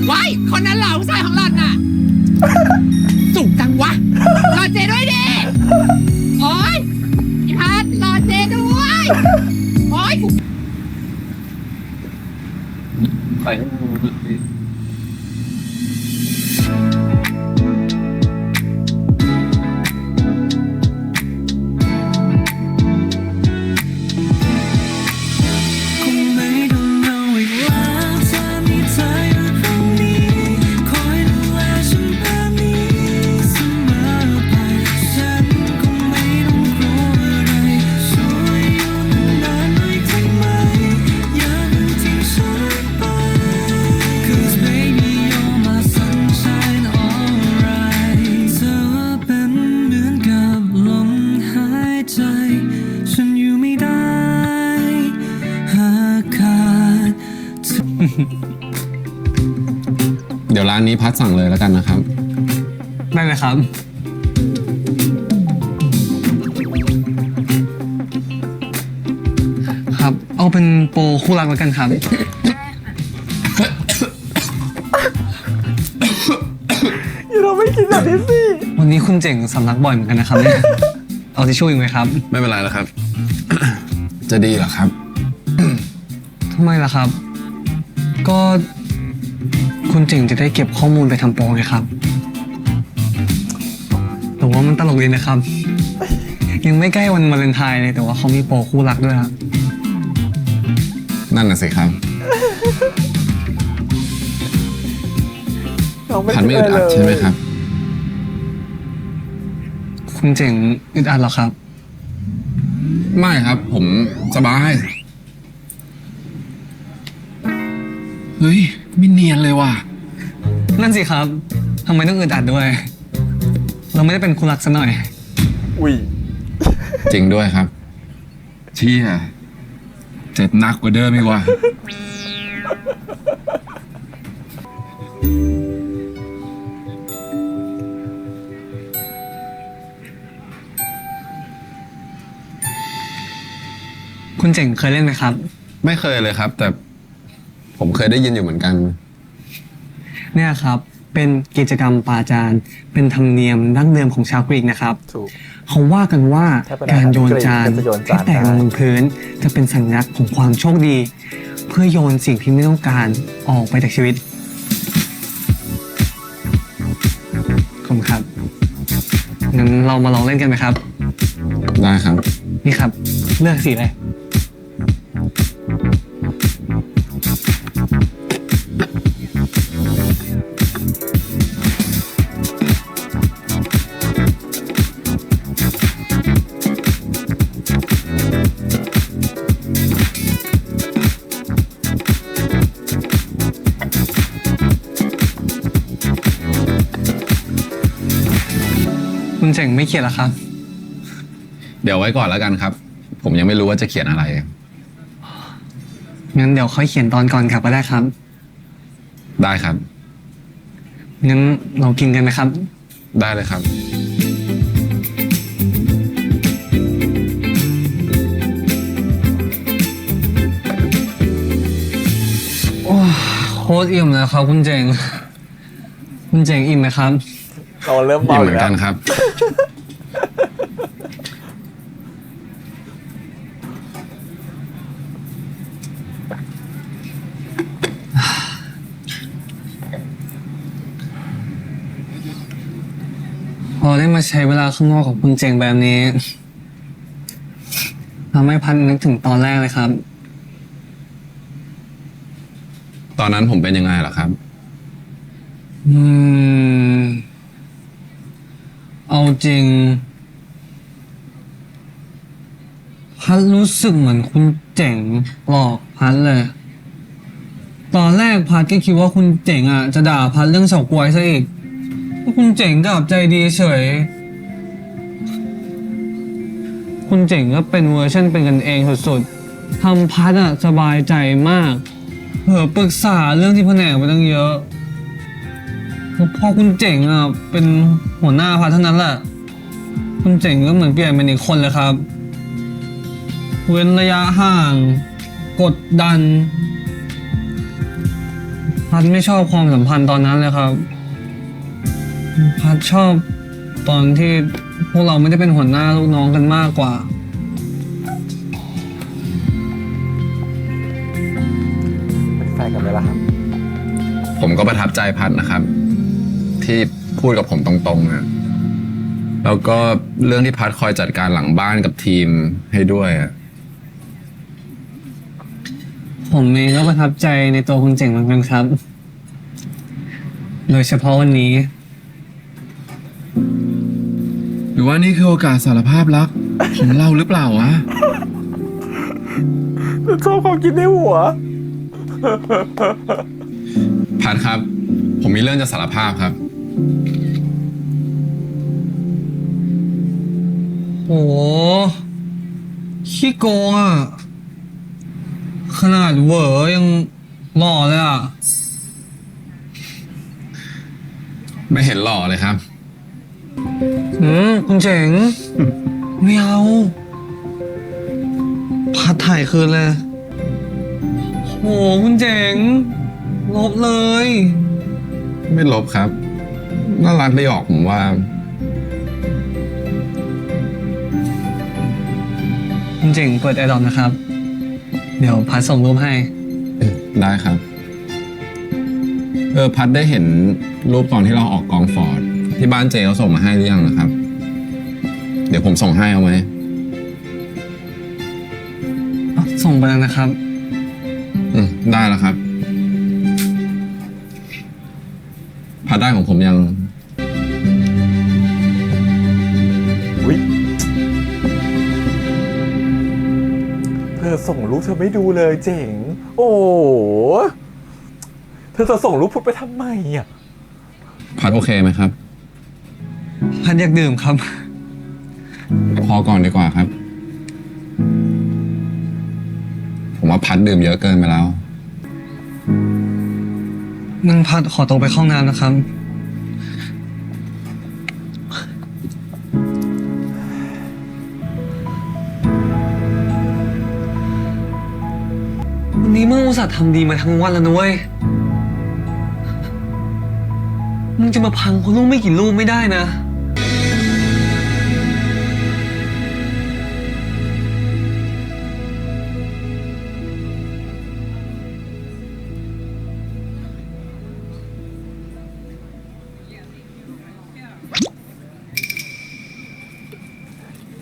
Speaker 9: ว้ายคนนั้นเหรอผู้ชายของหล่อนน่ะ สุกจังวะ รอเจด้วยดิโอ๊ยอีพัดรอเจด้วยโอ๊ย
Speaker 3: เดี๋ยวร้านนี้พัดสั่งเลยแล้วกันนะครับ
Speaker 2: ได้เลยครับ ครับ เอาเป็นโปรคู่รักแล้วกันครับ
Speaker 1: เราไม่คิดแบบนี้สิ
Speaker 2: วันนี้คุณเจ๋งสำลักบ่อยเหมือนกันนะครับเนี่ย เอาทิชชู่อีกไหมครับ
Speaker 3: ไม่เป็นไรแล้วครับ จะดีเหรอครับ
Speaker 2: ทำไมล่ะครับ ก็คุณเจ๋งจะได้เก็บข้อมูลไปทำโปรไงครับแต่ว่ามันตลกดีนะครับ ยังไม่ใกล้วันวาเลนไทน์เลยแต่ว่าเขามีโปรคู่รักด้วยครับ
Speaker 3: นั่นน่ะสิครับ
Speaker 1: เรา
Speaker 3: พัดไม่อึดอัด
Speaker 1: เลย
Speaker 3: ใช่ไหมครับ
Speaker 2: คุณเจ๋งอึดอัดเหรอครับ
Speaker 3: ไม่ครับ ผมสบาย เฮ้ย ไม่เนียนเลยว่ะ
Speaker 2: นั่นสิครับทำไมต้องอึดอัดด้วย เราไม่ได้เป็นคู่รักซะหน่อย
Speaker 1: อุ้ย
Speaker 3: จริงด้วยครับ เชี่ยเจ็บหนักกว่าเดิมอีกว่ะ
Speaker 2: คุณเจ๋งเคยเล่นไหมครับ
Speaker 3: ไม่เคยเลยครับ แต่ผมเคยได้ยินอยู่เหมือนกัน
Speaker 2: เนี่ยครับ เป็นกิจกรรมปาจารย์ เป็นธรรมเนียมดั้งเดิมของชาวกรีกนะครับ
Speaker 1: ถูก
Speaker 2: เขาว่ากันว่า
Speaker 1: ถ้าเป็น
Speaker 2: การโยนจาน
Speaker 1: อาหารกรีกก็จะโยนจาน
Speaker 2: ให้แตกลงบนพื้น จะเป็นสัญลักษณ์ของความโชคดี เพื่อโยนสิ่งที่ไม่ต้องการออกไปจากชีวิตขอบคุณครับงั้นเรามาลองเล่นกันไหมครับ
Speaker 3: ได้ครับ
Speaker 2: นี่ครับ เลือกสีอะไร คุณเจ๋งไม่เขียนเหรอครับ
Speaker 3: เดี๋ยวไว้ก่อนแล้วกันครับ ผมยังไม่รู้ว่าจะเขียนอะไร
Speaker 2: งั้นเดี๋ยวค่อยเขียนตอนก่อนกลับก็ได้ครับ
Speaker 3: ได้ครับ
Speaker 2: งั้นเรากินกันไหมครับ
Speaker 3: ได้เลยครับ
Speaker 2: โคตรอิ่มเลยครับคุณเจ๋ง คุณเจ๋งอิ่มไหมครับ
Speaker 1: เราเริ่ม
Speaker 3: อี
Speaker 1: เบาก
Speaker 3: เหมือน
Speaker 1: แล้ว
Speaker 3: กันครับ
Speaker 2: พอได้มาใช้เวลาข้างนอกกับคุณเจ๋งแบบนี้ทำให้พันนึกถึงตอนแรกเลยครับ
Speaker 3: ตอนนั้นผมเป็นยังไงเหรอครับ
Speaker 2: อืม เอาจริง พัดรู้สึกเหมือนคุณเจ๋งหลอกพัดเลย ตอนแรกพัดก็คิดว่าคุณเจ๋งอ่ะจะด่าพัดเรื่องเฉาก๊วยซะอีกคุณเจ๋งกลับใจดีเฉย คุณเจ๋งก็เป็นเวอร์ชันเป็นกันเองสุดๆทำพัดอ่ะสบายใจมาก ปรึกษาเรื่องที่แผนกไปตั้งเยอะพอคุณเจ๋งอ่ะเป็นหัวหน้าพัฒเท่านั้นแหละคุณเจ๋งก็เหมือนเปลี่ยนเป็นอีกคนเลยครับ เว้นระยะห่างกดดันพัดไม่ชอบความสัมพันธ์ตอนนั้นเลยครับพัดชอบตอนที่พวกเราไม่ได้เป็นหัวหน้าลูกน้องกันมากกว่า
Speaker 1: เป็นแฟนกันไหมล่ะครับ
Speaker 3: ผมก็ประทับใจพัดนะครับ ที่พูดกับผมตรงๆนะแล้วก็เรื่องที่พัดคอยจัดการหลังบ้านกับทีมให้ด้วยอะ
Speaker 2: ผมเองก็ประทับใจในตัวคุณเจ๋งเหมือนกันครับ โดยเฉพาะวันนี้
Speaker 3: หรือว่านี่คือโอกาสสารภาพรักของเราหรือเปล่าวะ
Speaker 1: ชอบความคิดในหัว
Speaker 3: พัดครับ ผมมีเรื่องจะสารภาพครับ
Speaker 2: โอ้โหขี้โกงอ่ะ ขนาดเหวอยังหล่อเลยอ่ะ
Speaker 3: ไม่เห็นหล่อเลยครับ
Speaker 2: คุณเจ๋ง ไม่เอา พัดถ่ายคืนเลย โอ้คุณเจ๋ง ลบเลย
Speaker 3: ไม่ลบครับ น่ารักได้ออกผมว่า
Speaker 2: คุณเจ๋งเปิดแอร์ดรอปนะครับ เดี๋ยวพัดส่งรูปให้
Speaker 3: ได้ครับ พัดได้เห็นรูปตอนที่เราออกกองฟอร์ดที่บ้านเจเขาส่งมาให้หรือยังนะครับ เดี๋ยวผมส่งให้เอาไหม
Speaker 2: ส่งไปแล้วนะครับ
Speaker 3: ได้แล้วครับ พัดได้ของผมยัง
Speaker 1: อุ๊ยเธอส่งรูปเธอไม่ดูเลยเจ๋ง โอ้โหเธอจะส่งรูปพุทธไปทำไมอ่ะ
Speaker 3: พัดโอเคไหมครับ
Speaker 2: พัดอยากดื่มครับ
Speaker 3: พอก่อนดีกว่าครับ ผมว่าพัดดื่มเยอะเกินไปแล้ว
Speaker 2: มันพัดขอตัวไปเข้าห้องน้ำนะครับ วันนี้มึงอุตส่าห์ทำดีมาทั้งวันแล้วนะเว้ย มึงจะมาพังคนลูกไม่กี่ลูกไม่ได้นะ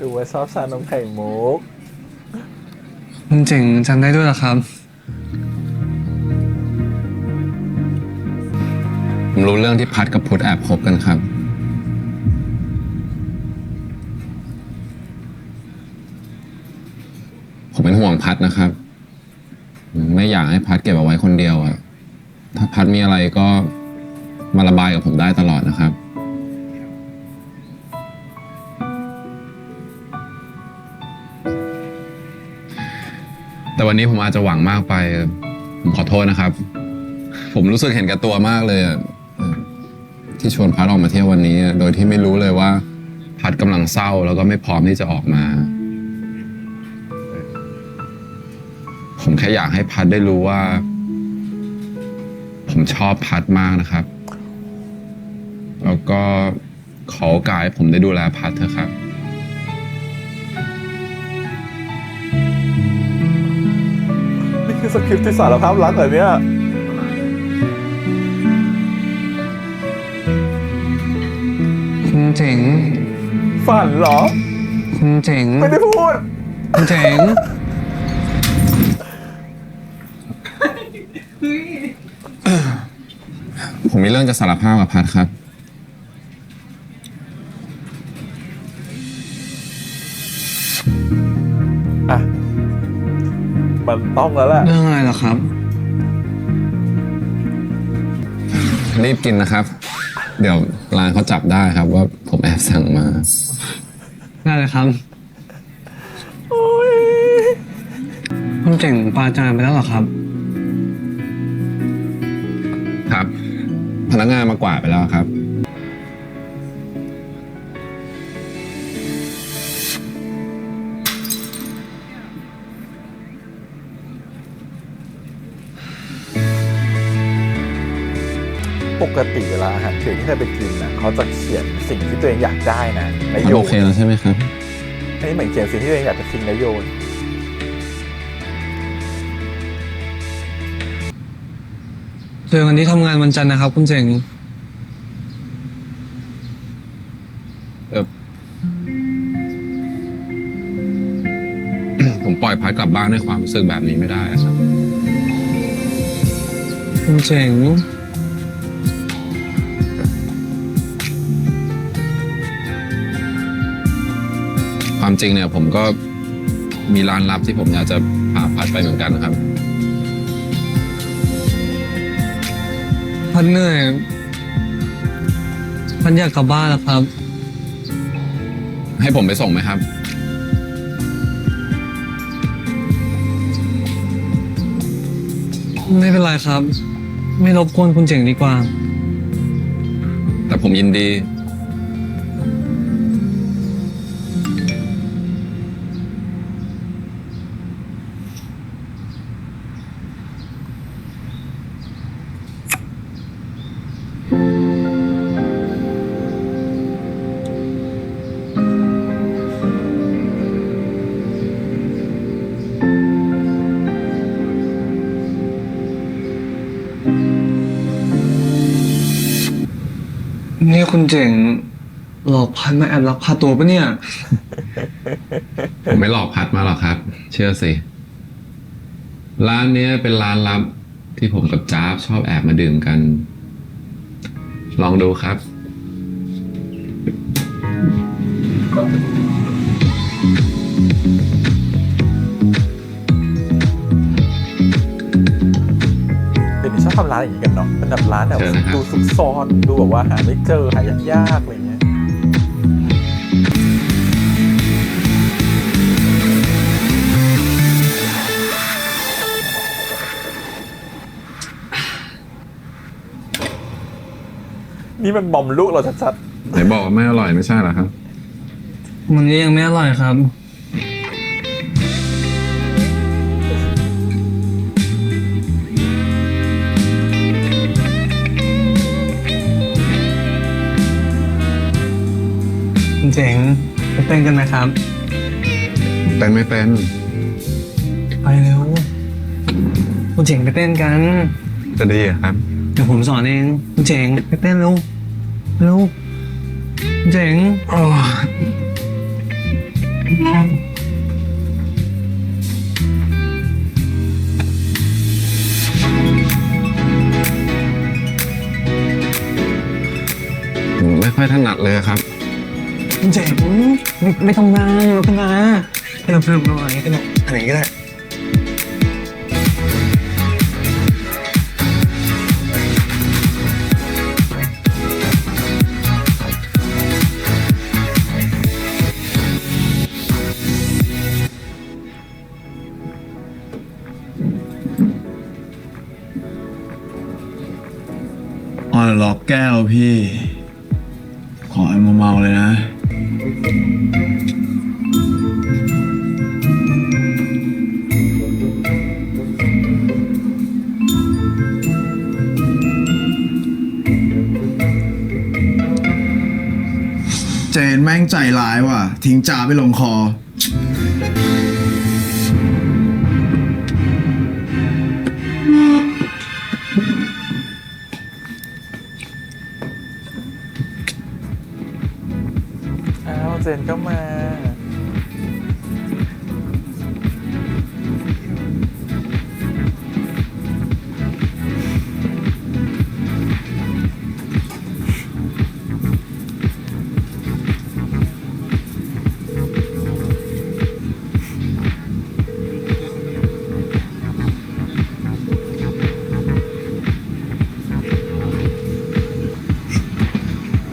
Speaker 1: ดูว่าชอบชานมไข่มุก
Speaker 2: คุณเจ๋งจำได้ด้วยเหรอครับ
Speaker 3: ผมรู้เรื่องที่พัดกับพุทธแอบคบกันครับ ผมเป็นห่วงพัดนะครับ ไม่อยากให้พัดเก็บเอาไว้คนเดียวอะถ้าพัดมีอะไรก็มาระบายกับผมได้ตลอดนะครับ แต่วันนี้ผมอาจจะหวังมากไป ผมขอโทษนะครับ ผมรู้สึกเห็นแก่ตัวมากเลยอะที่ชวนพัดออกมาเที่ยววันนี้ โดยที่ไม่รู้เลยว่าพัดกำลังเศร้าแล้วก็ไม่พร้อมที่จะออกมา ผมแค่อยากให้พัดได้รู้ว่า ผมชอบพัดมากนะครับ แล้วก็ขอโอกาสให้ผมได้ดูแลพัดเถอะครับ
Speaker 1: นี่คือสคริปต์ที่สารภาพรักเหรอเนี่ย
Speaker 2: คุณเจ๋ง
Speaker 1: ฝันเหรอ
Speaker 2: คุณเจ๋ง
Speaker 1: ไม่ได้พูด
Speaker 2: คุณเจ๋ง
Speaker 3: ผมมีเรื่องจะสารภาพกับพัดครับ
Speaker 1: อ่ะ มันต้องแล้วแหละ
Speaker 2: เรื่องอะไรเหรอครับ
Speaker 3: รีบกินนะครับ เดี๋ยวร้านเขาจับได้ครับ ว่าผมแอบสั่งมา
Speaker 2: ได้เลยครับ คุณเจ๋งปาจานไปแล้วเหรอครับ
Speaker 3: นักงานมากวาดไปแล้วครับ
Speaker 1: ปกติเวลาอาหารเค้กที่เธอไปกินนะเขาจะเขียนสิ่งที่ตัวเองอยากได้นะแล้วโย
Speaker 3: โอน เคแล้วใช่ไหมครับ
Speaker 1: อันนี้เหมือนเขียนสิ่งที่ตัวเองอยากจะทิ้งแล้วโยน
Speaker 2: เจอกันที่ทำงานวันจันทร์นะครับ คุณเจ๋ง
Speaker 3: ผมปล่อยพัดกลับบ้านด้วยความรู้สึกแบบนี้ไม่ได้อะครับ
Speaker 2: คุณเจ๋ง
Speaker 3: ความจริงเนี่ยผมก็มีร้านลับที่ผมอยากจะพาพัดไปเหมือนกันนะครับ
Speaker 2: พันเหนื่อยพันอยากกลับบ้านแล้วครับ
Speaker 3: ให้ผมไปส่งไหมครับ
Speaker 2: ไม่เป็นไรครับ ไม่รบกวนคุณเจ๋งดีกว่า
Speaker 3: แต่ผมยินดี
Speaker 2: นี่คุณเจ๋งหลอกพันมาแอบลักพาตัวปะเนี่ย
Speaker 3: ผมไม่หลอกพัดมาหรอกครับ เชื่อสิ ร้านเนี้ยเป็นร้านลับที่ผมกับจ๊าบชอบแอบมาดื่มกัน ลองดูครับ
Speaker 1: เดี๋ยวนี้ชอบทำร้านอย่างนี้กันเนาะเป็นแบบร้านแบบ
Speaker 3: เจอนะครับ
Speaker 1: ดูซุกซ้อนดูแบบว่าหาไม่เจอหายากๆอะไรเงี้ยนี่มันบอมลูกเราชัด
Speaker 3: ไหนบอกว่าไม่อร่อยไม่ใช่เหรอครับ
Speaker 2: มันก็ยังไม่อร่อยครับ คุณเจ๋งไปเต้นกันไหมครับ
Speaker 3: เป็นไม่เป็น
Speaker 2: ไปเร็ว คุณเจ๋งไปเต้นกัน
Speaker 3: จะดีอะครับ
Speaker 2: เดี๋ยวผมสอนเอง คุณเจ๋งไปเต้นเร็ว เร็ว คุณเจ๋ง
Speaker 3: ไม่ค่อยถนัดเลยครับ
Speaker 2: คุณเจ๋งไม่ต้องมาไม่ต้องมาให้เราเพิ่มหน่อยก็ได้อะไรก็ได้
Speaker 4: อ๋อหลอกแก้วพี่ ขอไอ้เมาๆเลยนะ เจนแม่งใจร้ายว่ะ ทิ้งจ่าไปลงคอ
Speaker 1: ๆอ้าวเจนก็มา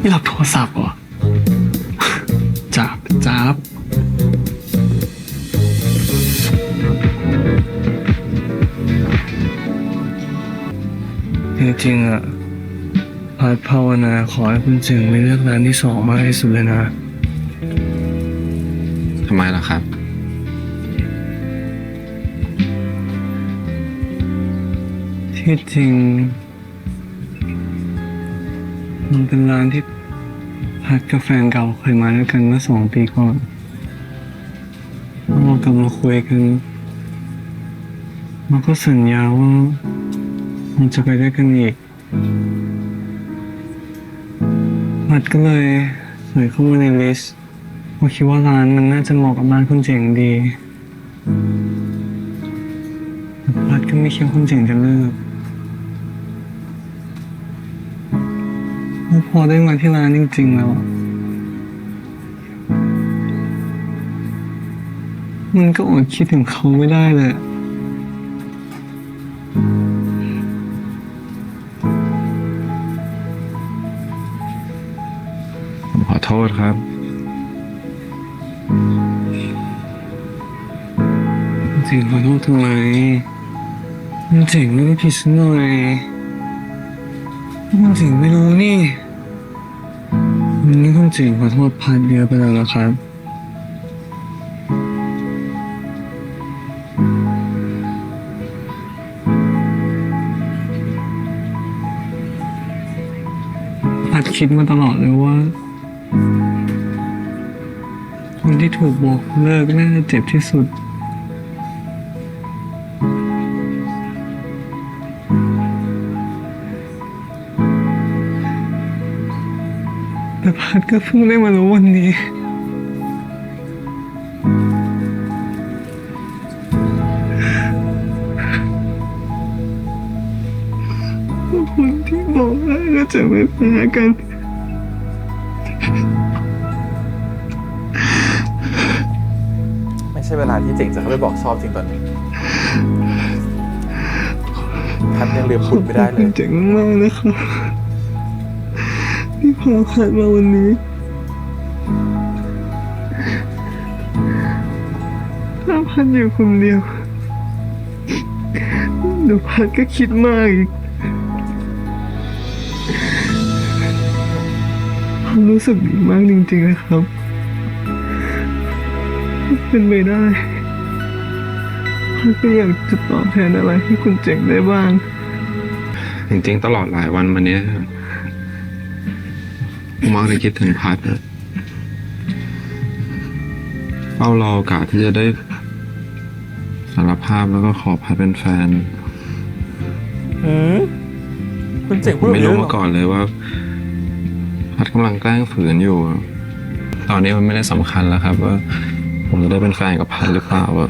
Speaker 2: นี่รับโทรศัพท์เหรอ จับจริงๆอะเรา พัดภาวนาขอให้คุณเจ๋งไม่เลือกร้านที่สองมากที่สุดเลยนะ
Speaker 3: ทำไมล่ะครับ
Speaker 2: ที่จริง มันเป็นร้านที่พัดกับแฟนเก่าเคยมาด้วยกันเมื่อ2 ปีก่อนเรากำลังคุยกันเราก็สัญญาว่าเราจะไปด้วยกันอีกพัดก็เลยใส่เข้ามาในลิสต์ว่าคิดว่าร้านมันน่าจะเหมาะกับบ้านคุณเจ๋งดีพัดก็ไม่คิดว่าคุณเจ๋งจะเลิกแล้วพอได้มาที่ร้านจริงๆแล้วมันก็อดคิดถึงเขาไม่ได้เลย
Speaker 3: ผมขอโทษครับ
Speaker 2: เจ๋งขอโทษทำไมมันเจ๋งไม่ได้ผิดสักหน่อยมันเจ๋งไม่รู้นี่วันนี้คุณเจ๋งขอโทษพัดเยอะไปแล้วนะครับพัดคิดมาตลอดเลยว่าคนที่ถูกบอกเลิกน่าจะเจ็บที่สุดแต่พัดก็เพิ่งได้มารู้วันนี้คนที่บอกว่าก็จะไม่แพ้กัน
Speaker 1: ไม่ใช่เวลาที่เจ๋งจะเข้าไปบอกชอบจริงตอนนี้พัดยังลืมพูดไม่ได้เลย
Speaker 2: เจ๋งมากนะครับที่พาพัดมาวันนี้ถ้าพัดอยู่คนเดียวเดี๋ยวพัดก็คิดมากอีกผมรู้สึกดีมากจริงๆนะครับเป็นไปได้พัดก็อยากจะตอบแทนอะไรให้คุณเจ๋งได้บ้าง
Speaker 3: จริงๆตลอดหลายวันมาเนี้ยผมมักจะคิดถึงพัดนะเฝ้ารอโอกาสที่จะได้สารภาพแล้วก็ขอพัดเป็นแฟน
Speaker 1: คุณเจ๋ง
Speaker 3: ผ
Speaker 1: พู
Speaker 3: ม
Speaker 1: ดแบบ
Speaker 3: ไม่
Speaker 1: นี้
Speaker 3: รู้
Speaker 1: เลยเหร
Speaker 3: มา
Speaker 1: อ
Speaker 3: ก่อนเลยว่า พัดกำลังแกล้งฝืนอยู่ ตอนนี้มันไม่ได้สำคัญแล้วครับ ว่าผมจะได้เป็นแฟนกับพัดหรือเปล่าว่า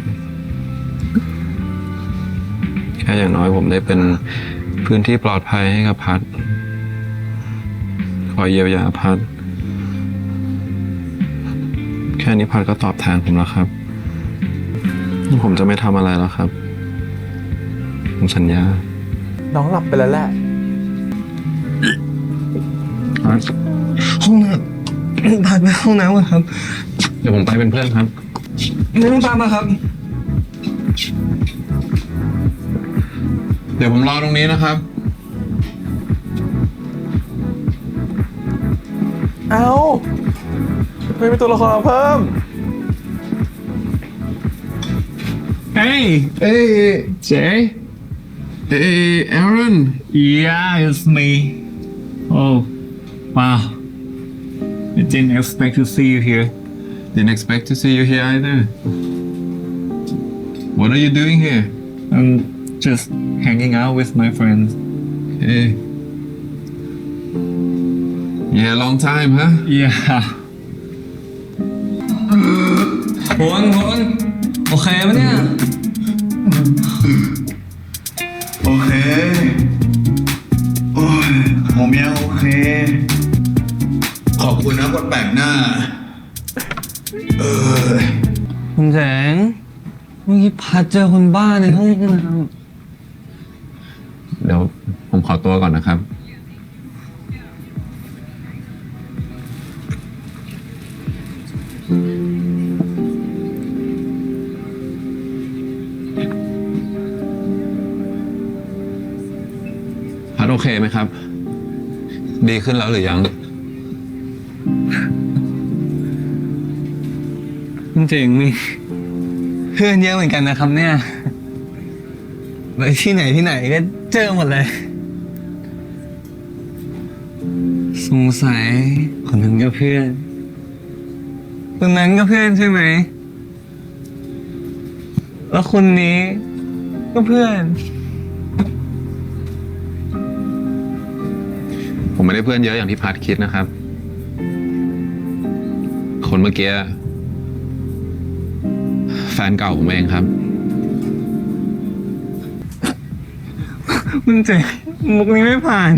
Speaker 3: แค่อย่างน้อยผมได้เป็นพื้นที่ปลอดภัยให้กับพัดคอยเยียวยาพัดแค่นี้พัดก็ตอบแทนผมแล้วครับผมจะไม่ทำอะไรแล้วครับผมสัญญา
Speaker 1: น้องหลับไปแล้วแหละ
Speaker 3: พัด
Speaker 2: ห้องน้ำพัดไปห้องน้ำก่อนครับ
Speaker 3: เดี๋ยวผมไปเป็นเพื่อนครับ
Speaker 2: ไม่ต้องตามมาครับ
Speaker 3: เดี๋ยวผมรอตรงนี้นะครับ
Speaker 1: เอาไม่มีตัวละครมาเพิ่ม
Speaker 5: Hey
Speaker 2: Hey
Speaker 5: Jay
Speaker 3: Hey Aaron
Speaker 5: yeah it's me oh wow I didn't expect to see you here
Speaker 3: didn't expect to see you here either What are you doing here
Speaker 5: I'm just hanging out with my friends
Speaker 3: Hey Yeah long time huh
Speaker 5: yeah
Speaker 2: คนโอเคปะเนี่ย
Speaker 4: โอเค โอ้ยผมยังโอเค ขอบคุณนะคนแปลกหน้า
Speaker 2: คุณแสงเมื่อกี้พัดเจอคนบ้าในห้องน้
Speaker 3: เดี๋ยวผมขอตัวก่อนนะครับ พัดโอเคไหมครับ
Speaker 2: ำ
Speaker 3: ดีขึ้นแล้วหรือยัง
Speaker 2: จริงนี่เพื่อนเยอะเหมือนกันนะครับเนี่ยไปที่ไหนก็เจอหมดเลย สงสัยคนนั้นก็เพื่อนคนนั้นก็เพื่อนใช่ไหมแล้วคนนี้ก็เพื่อน
Speaker 3: ผมไม่ได้เพื่อนเยอะอย่างที่พัดคิดนะครับ คนเมื่อกี้แฟนเก่าผมเองครับ
Speaker 2: มันเจ๋งมุกนี้ไม่ผ่าน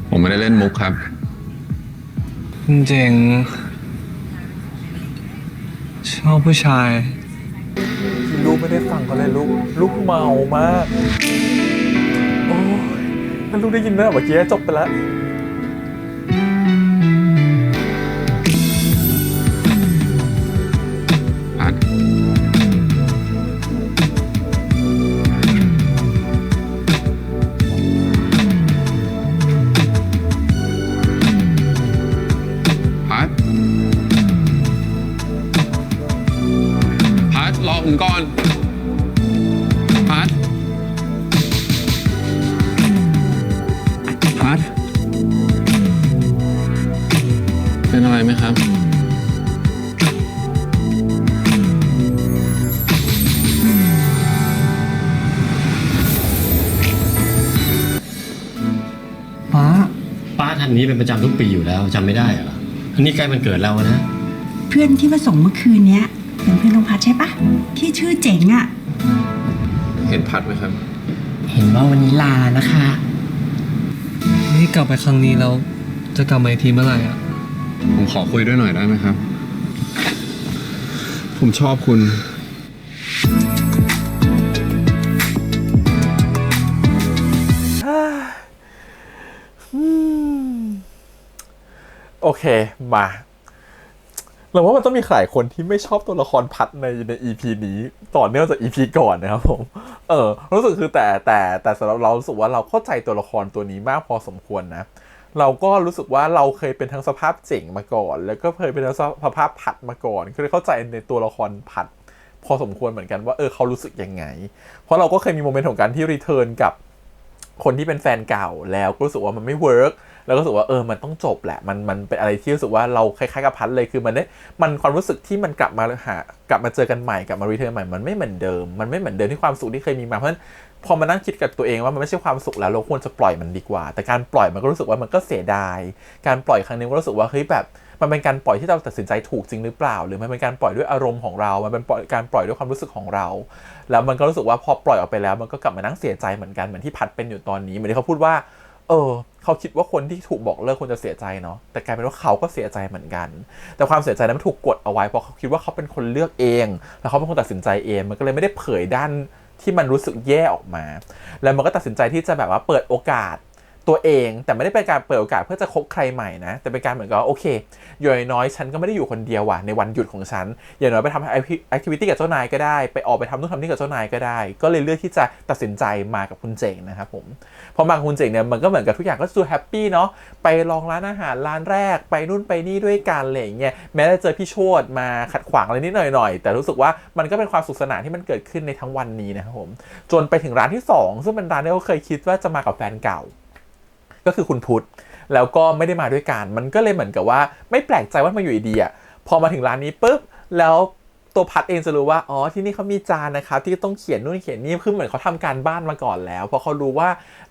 Speaker 3: ผมไม่ได้เล่นมุกครับ
Speaker 2: มันเจ๋งชอบผู้ชาย
Speaker 1: ลูกไม่ได้ฟังเขาเลยลูกเมามากโอ้ยถ้าลูกได้ยินไหมเมื่อกี้จบไปแล้ว
Speaker 3: พัดพัดรอผมก่อน พัด พัด เป็นอะไรไหมครับ
Speaker 2: ป้า
Speaker 10: ป้าท่านนี้เป็นประจำทุกปีอยู่แล้วจำไม่ได้เหรออันนี้ใกล้วันเกิดเรานะ
Speaker 8: เพื่อนที่มาส่งเมื่อคืนเนี้ยเป็นเพื่อนน้องพัดใช่ปะที่ชื่อเจ๋งอะ
Speaker 3: เห็นพัดไหมครับ
Speaker 9: เห็นว่าวันนี้ลานะคะ
Speaker 2: นี่กลับไปครั้งนี้แล้วจะกลับมาอีกทีเมื่อไหร่อ่ะ
Speaker 3: ผมขอคุยด้วยหน่อยได้ไหมครับ ผมชอบคุณ
Speaker 1: โอเคมาเราว่ามันต้องมีหลายคนที่ไม่ชอบตัวละครพัดใน EP นี้ต่อเนื่องจาก EP ก่อนนะครับผมรู้สึกคือแต่สำหรับเรารู้สึกว่าเราเข้าใจตัวละครตัวนี้มากพอสมควรนะเราก็รู้สึกว่าเราเคยเป็นทั้งสภาพเจ๋งมาก่อนแล้วก็เคยเป็นทั้งสภาพพัดมาก่อนก็เลยเข้าใจในตัวละครพัดพอสมควรเหมือนกันว่าเขารู้สึกยังไงเพราะเราก็เคยมีโมเมนต์ของการที่รีเทิร์นกับคนที่เป็นแฟนเก่าแล้วก็รู้สึกว่ามันไม่เวิร์กแล้วก็รู้สึกว่ามันต้องจบแหละมันเป็นอะไรที่รู้สึกว่าเราคล้ายๆกับพัดเลยคือมันความรู้สึกที่มันกลับมาเจอกันใหม่กลับมารีเทิร์นใหม่มันไม่เหมือนเดิมที่ความสุขที่เคยมีมาเพราะฉะนั้นพอมานั่งคิดกับตัวเองว่ามันไม่ใช่ความสุขแล้วเราควรจะปล่อยมันดีกว่าแต่การปล่อยมันก็รู้สึกว่ามันก็เสียดายการปล่อยครั้งนี้ก็รู้สึกว่าเฮ้ยแบบมันเป็นการปล่อยที่เราตัดสินใจถูกจริงหรือเปล่าหรือมันเป็นการปล่อยด้วยอารมณ์ของเรามันเป็นการปล่อยด้วยความรู้สึกของเราแล้วมันก็รู้สึกว่าพอปล่อยออกไปแล้วมันก็กลับมานั่งเสียใจเหมือนกันเหมือนที่พัดเป็นอยู่ตอนนี้เหมือนที่เขาพูดว่าเขาคิดว่าคนที่ถูกบอกเลิกควรจะเสียใจเนาะแต่กลายเป็นว่าเขาก็เสียใจเหมือนกันแต่ความเสียใจนั้นมันถูกกดเอาไว้เพราะเขาคิดว่าเขาเป็นคนเลือกเองแล้วเขาเป็นคนตัดสินใจเองมันก็เลยไม่ได้เผยด้านที่มันรู้สึกแย่ออกมาแล้วมันก็ตัดสินใจที่จะแบบว่าเปิดโอกาสตัวเองแต่ไม่ได้เป็นการเปิดโอกาสเพื่อจะคบใครใหม่นะแต่เป็นการเหมือนกับโอเคอย่างน้อยฉันก็ไม่ได้อยู่คนเดียวว่ะในวันหยุดของฉันอย่างน้อยไปทำแอคทิวิตี้กับเจ้านายก็ได้ไปออกไปทำนู่นทำนี่กับเจ้านายก็ได้ก็เลยเลือกที่จะตัดสินใจมากับคุณเจ๋งนะครับผมพอมากับคุณเจ๋งเนี่ยมันก็เหมือนกับทุกอย่างก็ดูแฮปปี้เนาะไปลองร้านอาหารร้านแรกไปนู่นไปนี่ด้วยกันอะไรอย่างเงี้ยแม้จะเจอพี่โชติมาขัดขวางอะไรนิดหน่อยแต่รู้สึกว่ามันก็เป็นความสุขสนานที่มันเกิดขึ้นในทั้งวันนี้นะครับผมจนไปถึงร้านที่2ซึ่งเป็นร้านที่เขาเคยคิดว่าจะมากับแฟนเก่าก็คือคุณพุทธแล้วก็ไม่ได้มาด้วยกันมันก็เลยเหมือนกับว่าไม่แปลกใจว่ามาอยู่ดีอ่ะพอมาถึงร้านนี้ปุ๊บแล้วตัวพัดเองจะรู้ว่าอ๋อที่นี่เขามีจานนะครับที่ต้องเขียนนู่นเขียนนี่คือเหมือนเขาทำการบ้านมาก่อนแล้วเพราะเขารู้ว่า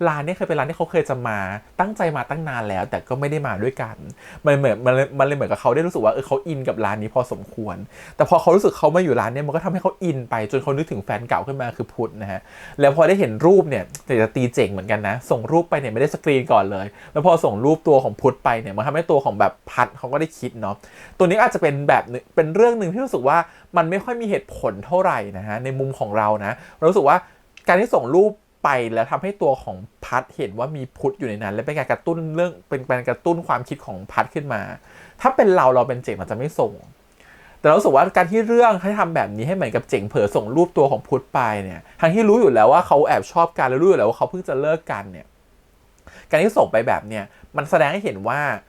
Speaker 1: ร้านนี้เคยเป็นร้านที่เขาเคยจะมาตั้งใจมาตั้งนานแล้วแต่ก็ไม่ได้มาด้วยกันมันเลยเหมือนกับเขาได้รู้สึกว่าเขาอินกับร้านนี้พอสมควรแต่พอเขารู้สึกเขามาอยู่ร้านนี้มันก็ทำให้เขาอินไปจนเขานึกถึงแฟนเก่าขึ้นมาคือพุทธนะฮะแล้วพอได้เห็นรูปเนี่ยจะตีเจ๋งเหมือนกันนะส่งรูปไปเนี่ยไม่ได้สกรีนก่อนเลยแล้วพอส่งรูปตัวของพุทธไปเนี่ยมันทำให้ตัวของแบบพัดเขาก็ได้คิดเนาะตัวนี้อาจจะเป็นแบบเป็นเรื่องนึงที่รู้สึกว่ามันไม่ค่อยมีเหตุผลเท่าไหร่นะฮะในมุมของเรานะเรารู้สึกว่าการที่ส่งรูปไปแล้วทำให้ตัวของพัดเห็นว่ามีพุทธอยู่ในนั้นและเป็นการกระตุ้นเป็นการกระตุ้นความคิดของพัดขึ้นมาถ้าเป็นเราเป็นเจ๋งมันจะไม่ส่งแต่เรารู้สึกว่าการที่เรื่องให้ทำแบบนี้ให้เหมือนกับเจ๋งเผลอส่งรูปตัวของพุทธไปเนี่ยทั้งที่รู้อยู่แล้วว่าเขาแอบชอบกันแล้วรู้อยู่แล้วว่าเขาเพิ่งจะเลิกกันเนี่ย การที่ส่งไปแบบเนี้ยมันแสดงให้เห็นว่า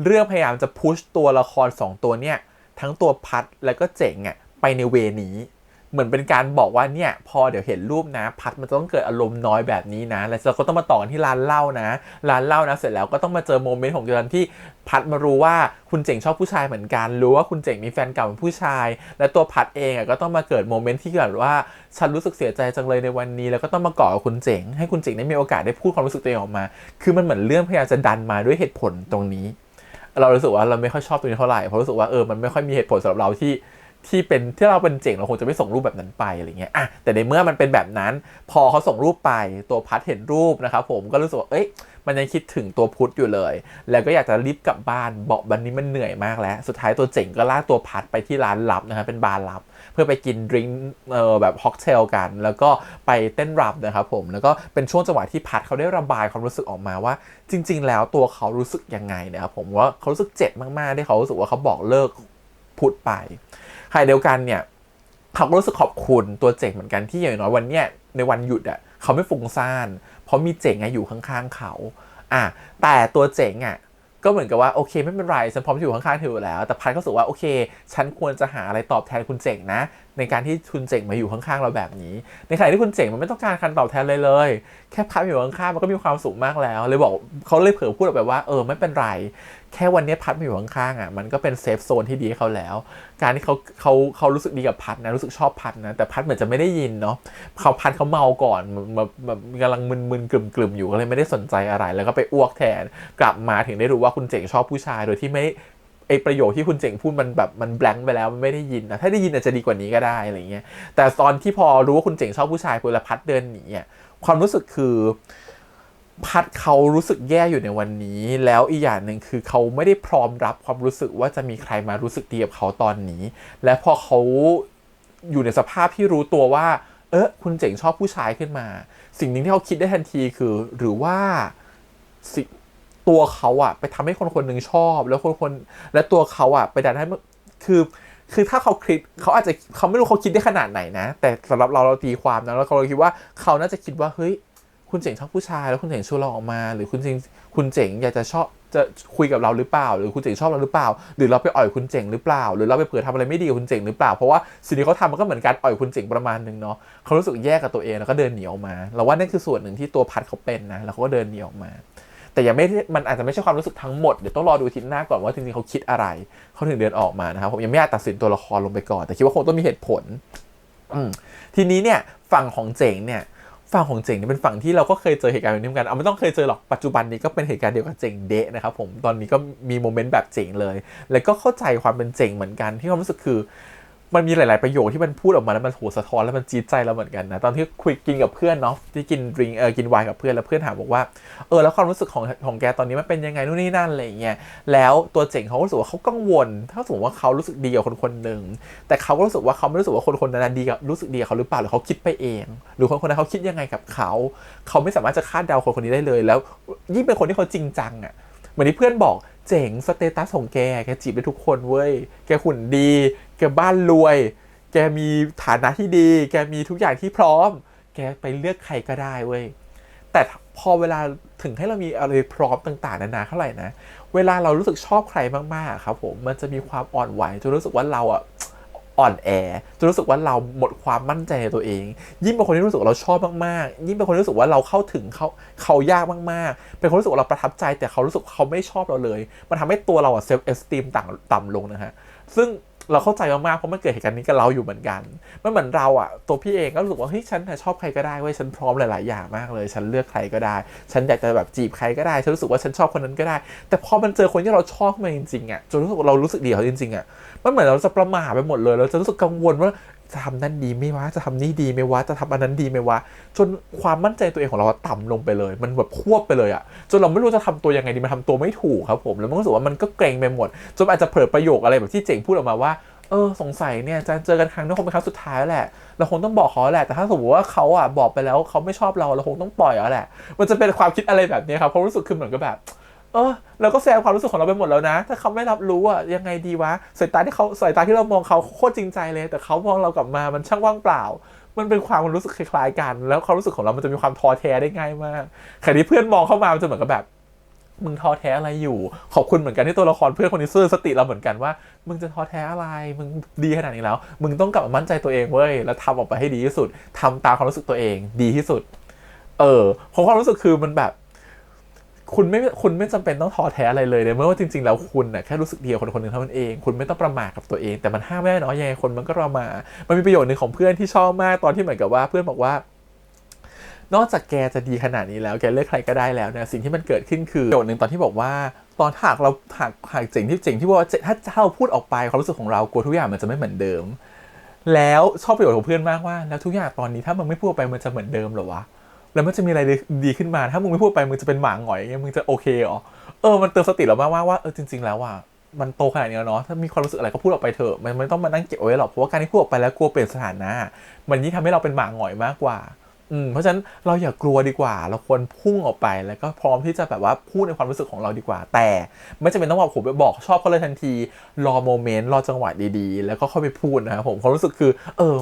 Speaker 1: เรื่องพยายามจะพุชตัวละคร2ตัวเนี่ยทั้งตัวพัดแล้วก็เจ๋งอ่ะไปในเวนี้เหมือนเป็นการบอกว่าเนี่ยพอเดี๋ยวเห็นรูปนะพัดมันต้องเกิดอารมณ์น้อยแบบนี้นะแล้วเราก็ต้องมาต่อกันที่ร้านเหล้านะเสร็จแล้วก็ต้องมาเจอโมเมนต์ของการที่พัดมารู้ว่าคุณเจ๋งชอบผู้ชายเหมือนกันรู้ว่าคุณเจ๋งมีแฟนเก่าเป็นผู้ชายและตัวพัดเองอ่ะก็ต้องมาเกิดโมเมนต์ที่เกิดว่าฉันรู้สึกเสียใจจังเลยในวันนี้แล้วก็ต้องมาเกาะกับคุณเจ๋งให้คุณเจ๋งได้มีโอกาสได้พูดความรู้สึกตัวเองออกมาคือมันเหมือนเรื่องพยายามจะดันมาด้วยเหตุผลตรงนี้เรารู้สึกว่าเราไม่ค่อยชอบตรงนี้เท่าไหร่เพราะรู้สึกว่ามันไม่ค่อยมีเหตุผลสำหรับเราที่เราเป็นเจ๋งเราคงจะไม่ส่งรูปแบบนั้นไปอะไรเงี้ยแต่ในเมื่อมันเป็นแบบนั้นพอเขาส่งรูปไปตัวพัดเห็นรูปนะครับผมก็รู้สึกว่ามันยังคิดถึงตัวพุทธอยู่เลยแล้วก็อยากจะรีบกลับบ้านบอกวันนี้มันเหนื่อยมากแล้วสุดท้ายตัวเจ๋งก็ลากตัวพัดไปที่ร้านลับนะครับเป็นบาร์ลับเพื่อไปกินดริงก์แบบค็อกเทลกันแล้วก็ไปเต้นรำนะครับผมแล้วก็เป็นช่วงจังหวะที่พัดเขาได้ระบายความรู้สึกออกมาว่าจริงๆแล้วตัวเขารู้สึกยังไงนะครับผมว่าเขารู้สึกเจ็บมากๆที่เขารู้สึกว่าเขาบอกเลิกพุทธไปขณะเดียวกันเนี่ยเขาก็รู้สึกขอบคุณตัวเจ๋งเหมือนกันที่อย่างน้อยวันเนี้ยในวันหยุดเขาไม่ฟุ้งซ่านเพราะมีเจ๋งอยู่ข้างๆเขาแต่ตัวเจ๋งก็เหมือนกับว่าโอเคไม่เป็นไรฉันพร้อมอยู่ข้างๆเธออยู่แล้วแต่พัดก็รู้สึกว่าโอเคฉันควรจะหาอะไรตอบแทนคุณเจ๋งนะในการที่คุณเจ๋งมาอยู่ข้างๆเราแบบนี้ในขณะที่คุณเจ๋งมันไม่ต้องการการตอบแทนเลยแค่พัดอยู่ข้างๆมันก็มีความสุขมากแล้วเลยบอกเขาเลยเผลอพูดออกไปว่าไม่เป็นไรแค่วันนี้พัดมาอยู่ข้างๆมันก็เป็นเซฟโซนที่ดีเขาแล้วการที่เขารู้สึกดีกับพัดนะรู้สึกชอบพัดนะแต่พัดเหมือนจะไม่ได้ยินเนาะพัดเขาเมาก่อนแบบกำลังมึนๆกลุ่มๆอยู่ก็เลยไม่ได้สนใจอะไรแล้วก็ไปอ้วกแทนกลับมาถึงได้รู้ว่าคุณเจ๋งชอบผู้ชายโดยที่ไม่ประโยคที่คุณเจ๋งพูดมันแบบมันแบงค์ไปแล้วมันไม่ได้ยินนะถ้าได้ยินอาจจะดีกว่านี้ก็ได้อะไรเงี้ยแต่ตอนที่พอรู้ว่าคุณเจ๋งชอบผู้ชายคุณละพัดเดินหนีความรู้สึกคือพัดเขารู้สึกแย่อยู่ในวันนี้แล้วอีกอย่างหนึ่งคือเขาไม่ได้พร้อมรับความรู้สึกว่าจะมีใครมารู้สึกดีกับเขาตอนนี้และพอเขาอยู่ในสภาพที่รู้ตัวว่าคุณเจ๋งชอบผู้ชายขึ้นมาสิ่งหนึ่งที่เขาคิดได้ทันทีคือหรือว่าตัวเขาไปทำให้คนหนึ่งชอบแล้วและตัวเขาไปดันให้คือถ้าเขาคิดเขาอาจจะเขาไม่รู้เขาคิดได้ขนาดไหนนะแต่สำหรับเราตีความนะแล้วเราคิดว่าเขาน่าจะคิดว่าเฮ้ยคุณเจ๋งชอบผู้ชายแล้วคุณเจ๋งชวนเราออกมาหรือคุณเจ๋งอยากจะคุยกับเราหรือเปล่าหรือคุณเจ๋งชอบเราหรือเปล่าหรือเราไปอ่อยคุณเจ๋งหรือเปล่าหรือเราไปเผลอทำอะไรไม่ดีกับคุณเจ๋งหรือเปล่าเพราะว่าสิ่งที่เขาทำมันก็เหมือนการอ่อยคุณเจ๋งประมาณนึงเนาะเขารู้สึกแย่กับตัวเองแล้วก็เดินหนีออกมาเราว่านั่นคือส่วนหนึ่งที่ตัวพัดเขาเป็นนะแล้วเขาก็เดินหนีออกมาแต่ยังไม่มันอาจจะไม่ใช่ความรู้สึกทั้งหมดเดี๋ยวต้องรอดูทีหน้าก่อนว่าจริงๆเขาคิดอะไรเขาถึงเดินออกมานะครับผมยังไม่อาจตัดสินตัวละครลงไปก่อนแต่คิดว่าคงต้องมีเหตุผลทีนี้เนี่ยฝั่งของเจ๋งเนี่ยเป็นฝั่งที่เราก็เคยเจอเหตุการณ์แบบนี้เหมือนกันไม่ต้องเคยเจอหรอกปัจจุบันนี้ก็เป็นเหตุการณ์เดียวกับเจ๋งเดะนะครับผมตอนนี้ก็มีโมเมนต์แบบเจ๋งเลยแล้วก็เข้าใจความเป็นเจ๋งเหมือนกันที่ความรู้สึกคือมันมีหลายๆประโยคที่มันพูดออกมาแล้วมันโหสะท้อนแล้วมันจี๊ดใจเราเหมือนกันนะตอนที่คุยกินกับเพื่อนเนาะที่กินดริงกินไวน์กับเพื่อนแล้วเพื่อนถามบอกว่าแล้วความรู้สึกของแกตอนนี้มันเป็นยังไงนู่นนี่นั่นอะไรอย่างเงี้ยแล้วตัวเจ๋งเขารู้สึกว่าเขากังวลถ้าสมมติว่าเขารู้สึกดีกับคนหนึ่งแต่เขาก็รู้สึกว่าเขาไม่รู้สึกว่าคนนั้นดีกับรู้สึกดีกับเขาหรือเปล่าหรือเขาคิดไปเองหรือคนนั้นเขาคิดยังไงกับเขาไม่สามารถจะคาดเดาคนนี้ได้เลยแล้วยิ่งเป็นคนที่เขาจริงจังเหมือนที่เพื่อนบอกเจ๋งสเตตัสของแกจีบได้ทุกคนเว้ยแกหุ่นดีแกบ้านรวยแกมีฐานะที่ดีแกมีทุกอย่างที่พร้อมแกไปเลือกใครก็ได้เว้ยแต่พอเวลาถึงให้เรามีอะไรพร้อมต่างๆนานาเท่าไหร่นะเวลาเรารู้สึกชอบใครมากๆครับผมมันจะมีความอ่อนไหวจนรู้สึกว่าเราอ่อนแอจนรู้สึกว่าเราหมดความมั่นใจในตัวเองยิ่งเป็นคนที่รู้สึกว่าเราชอบมากๆยิ่งเป็นคนที่รู้สึกว่าเราเข้าถึงเขายากมากๆเป็นคนรู้สึกว่าเราประทับใจแต่เขารู้สึกเขาไม่ชอบเราเลยมันทำให้ตัวเราเซลฟ์เอสติมต่ำลงนะฮะซึ่งเราเข้าใจมากๆเพราะมันเกิดเหตุการณ์นี้กับเราอยู่เหมือนกันมันเหมือนเราตัวพี่เองก็รู้สึกว่าเฮ้ยฉันชอบใครก็ได้เว้ยฉันพร้อมหลายๆอย่างมากเลยฉันเลือกใครก็ได้ฉันอยากจะแบบจีบใครก็ได้ฉันรู้สึกว่าฉันชอบคนนั้นก็ได้แต่พอมันเจอคนที่เราชอบมาจริงๆจนรู้สึกว่าเรารู้สึกดีกับเขาจริงๆมันเหมือนเราจะประหม่าไปหมดเลยเราจะรู้สึกกังวลว่าจะทำนั่นดีไหมวะจะทำนี่ดีไหมวะจะทำอันนั้นดีไหมวะจนความมั่นใจตัวเองของเราต่ำลงไปเลยมันแบบควบไปเลยจนเราไม่รู้จะทำตัวยังไงดีมันทำตัวไม่ถูกครับผมแล้วมันรู้สึกว่ามันก็เกรงไปหมดจนอาจจะเผลอประโยคอะไรแบบที่เจ๋งพูดออกมาว่าสงสัยเนี่ยจะเจอกันครั้งนี้คงเป็นครั้งสุดท้ายแหละเราคงต้องบอกเขาแหละแต่ถ้าสมมติว่าเขาบอกไปแล้วเขาไม่ชอบเราคงต้องปล่อยแล้วแหละมันจะเป็นความคิดอะไรแบบนี้ครับเพราะรู้สึกคือเหมือนกับแบบเราก็แสดงความรู้สึกของเราไปหมดแล้วนะถ้าเขาไม่รับรู้ยังไงดีวะสายตาที่เรามองเขาโคตรจริงใจเลยแต่เขามองเรากลับมามันช่างว่างเปล่า มันเป็นความรู้สึกคล้ายๆกันแล้วความรู้สึกของเรามันจะมีความท้อแท้ได้ง่ายมากขณะที่เพื่อนมองเข้ามามันจะเหมือนกับแบบมึงท้อแท้อะไรอยู่ขอบคุณเหมือนกันที่ตัวละครเพื่อนคนนี้เตือนสติเราเหมือนกันว่ามึงจะท้อแท้อะไรมึงดีขนาดนี้แล้วมึงต้องกลับมามั่นใจตัวเองเว้ยแล้วทำออกไปให้ดีที่สุดทำตามความรู้สึกตัวเองดีที่สุดเพราะความรู้สึกคือมันแบบคุณไม่จำเป็นต้องท้อแท้อะไรเลยเมื่อว่าจริงๆแล้วคุณน่ะแค่รู้สึกดีกับคนหนึ่งเท่านั้นเองคุณไม่ต้องประมาทกับตัวเองแต่มันห้ามไม่ได้เนาะยังไงคนมันก็ประมาทมันมีประโยชน์หนึ่งของเพื่อนที่ชอบมากตอนที่เหมือนกับว่าเพื่อนบอกว่านอกจากแกจะดีขนาดนี้แล้วแกเลือกใครก็ได้แล้วเนี่ยสิ่งที่มันเกิดขึ้นคือประโยชน์หนึ่งตอนที่บอกว่าตอนหากเจ๋งที่ว่าถ้าเราพูดออกไปความรู้สึกของเรากลัวทุกอย่างมันจะไม่เหมือนเดิมแล้วชอบประโยชน์ของเพื่อนมากว่าแล้วทุกอย่างตอนนี้ถ้ามึงไม่พูดไปมันจะเหมือนเดิมหรอวะแล้วมันจะมีอะไรดีขึ้นมาถ้ามึงไม่พูดไปมึงจะเป็นหมาหงอยมึงจะโอเคเหรอมันเตือนสติเรามากว่าจริงๆแล้วอ่ะมันโตขนาดนี้แล้วเนาะถ้ามีความรู้สึกอะไรก็พูดออกไปเถอะมันไม่ต้องมานั่งเก็บเอาไว้หรอกเพราะว่าการที่พูดออกไปแล้วกลัวเปลี่ยนสถานะมันยิ่งทำให้เราเป็นหมาหงอยมากกว่าเพราะฉะนั้นเราอย่ากลัวดีกว่าเราควรพุ่งออกไปแล้วก็พร้อมที่จะแบบว่าพูดในความรู้สึกของเราดีกว่าแต่ไม่จำเป็นต้องผมไปบอกชอบเขาเลยทันทีรอโมเมนต์รอจังหวะดีๆแล้วก็เข้าไปพูดนะครับผมความรู้สึกคื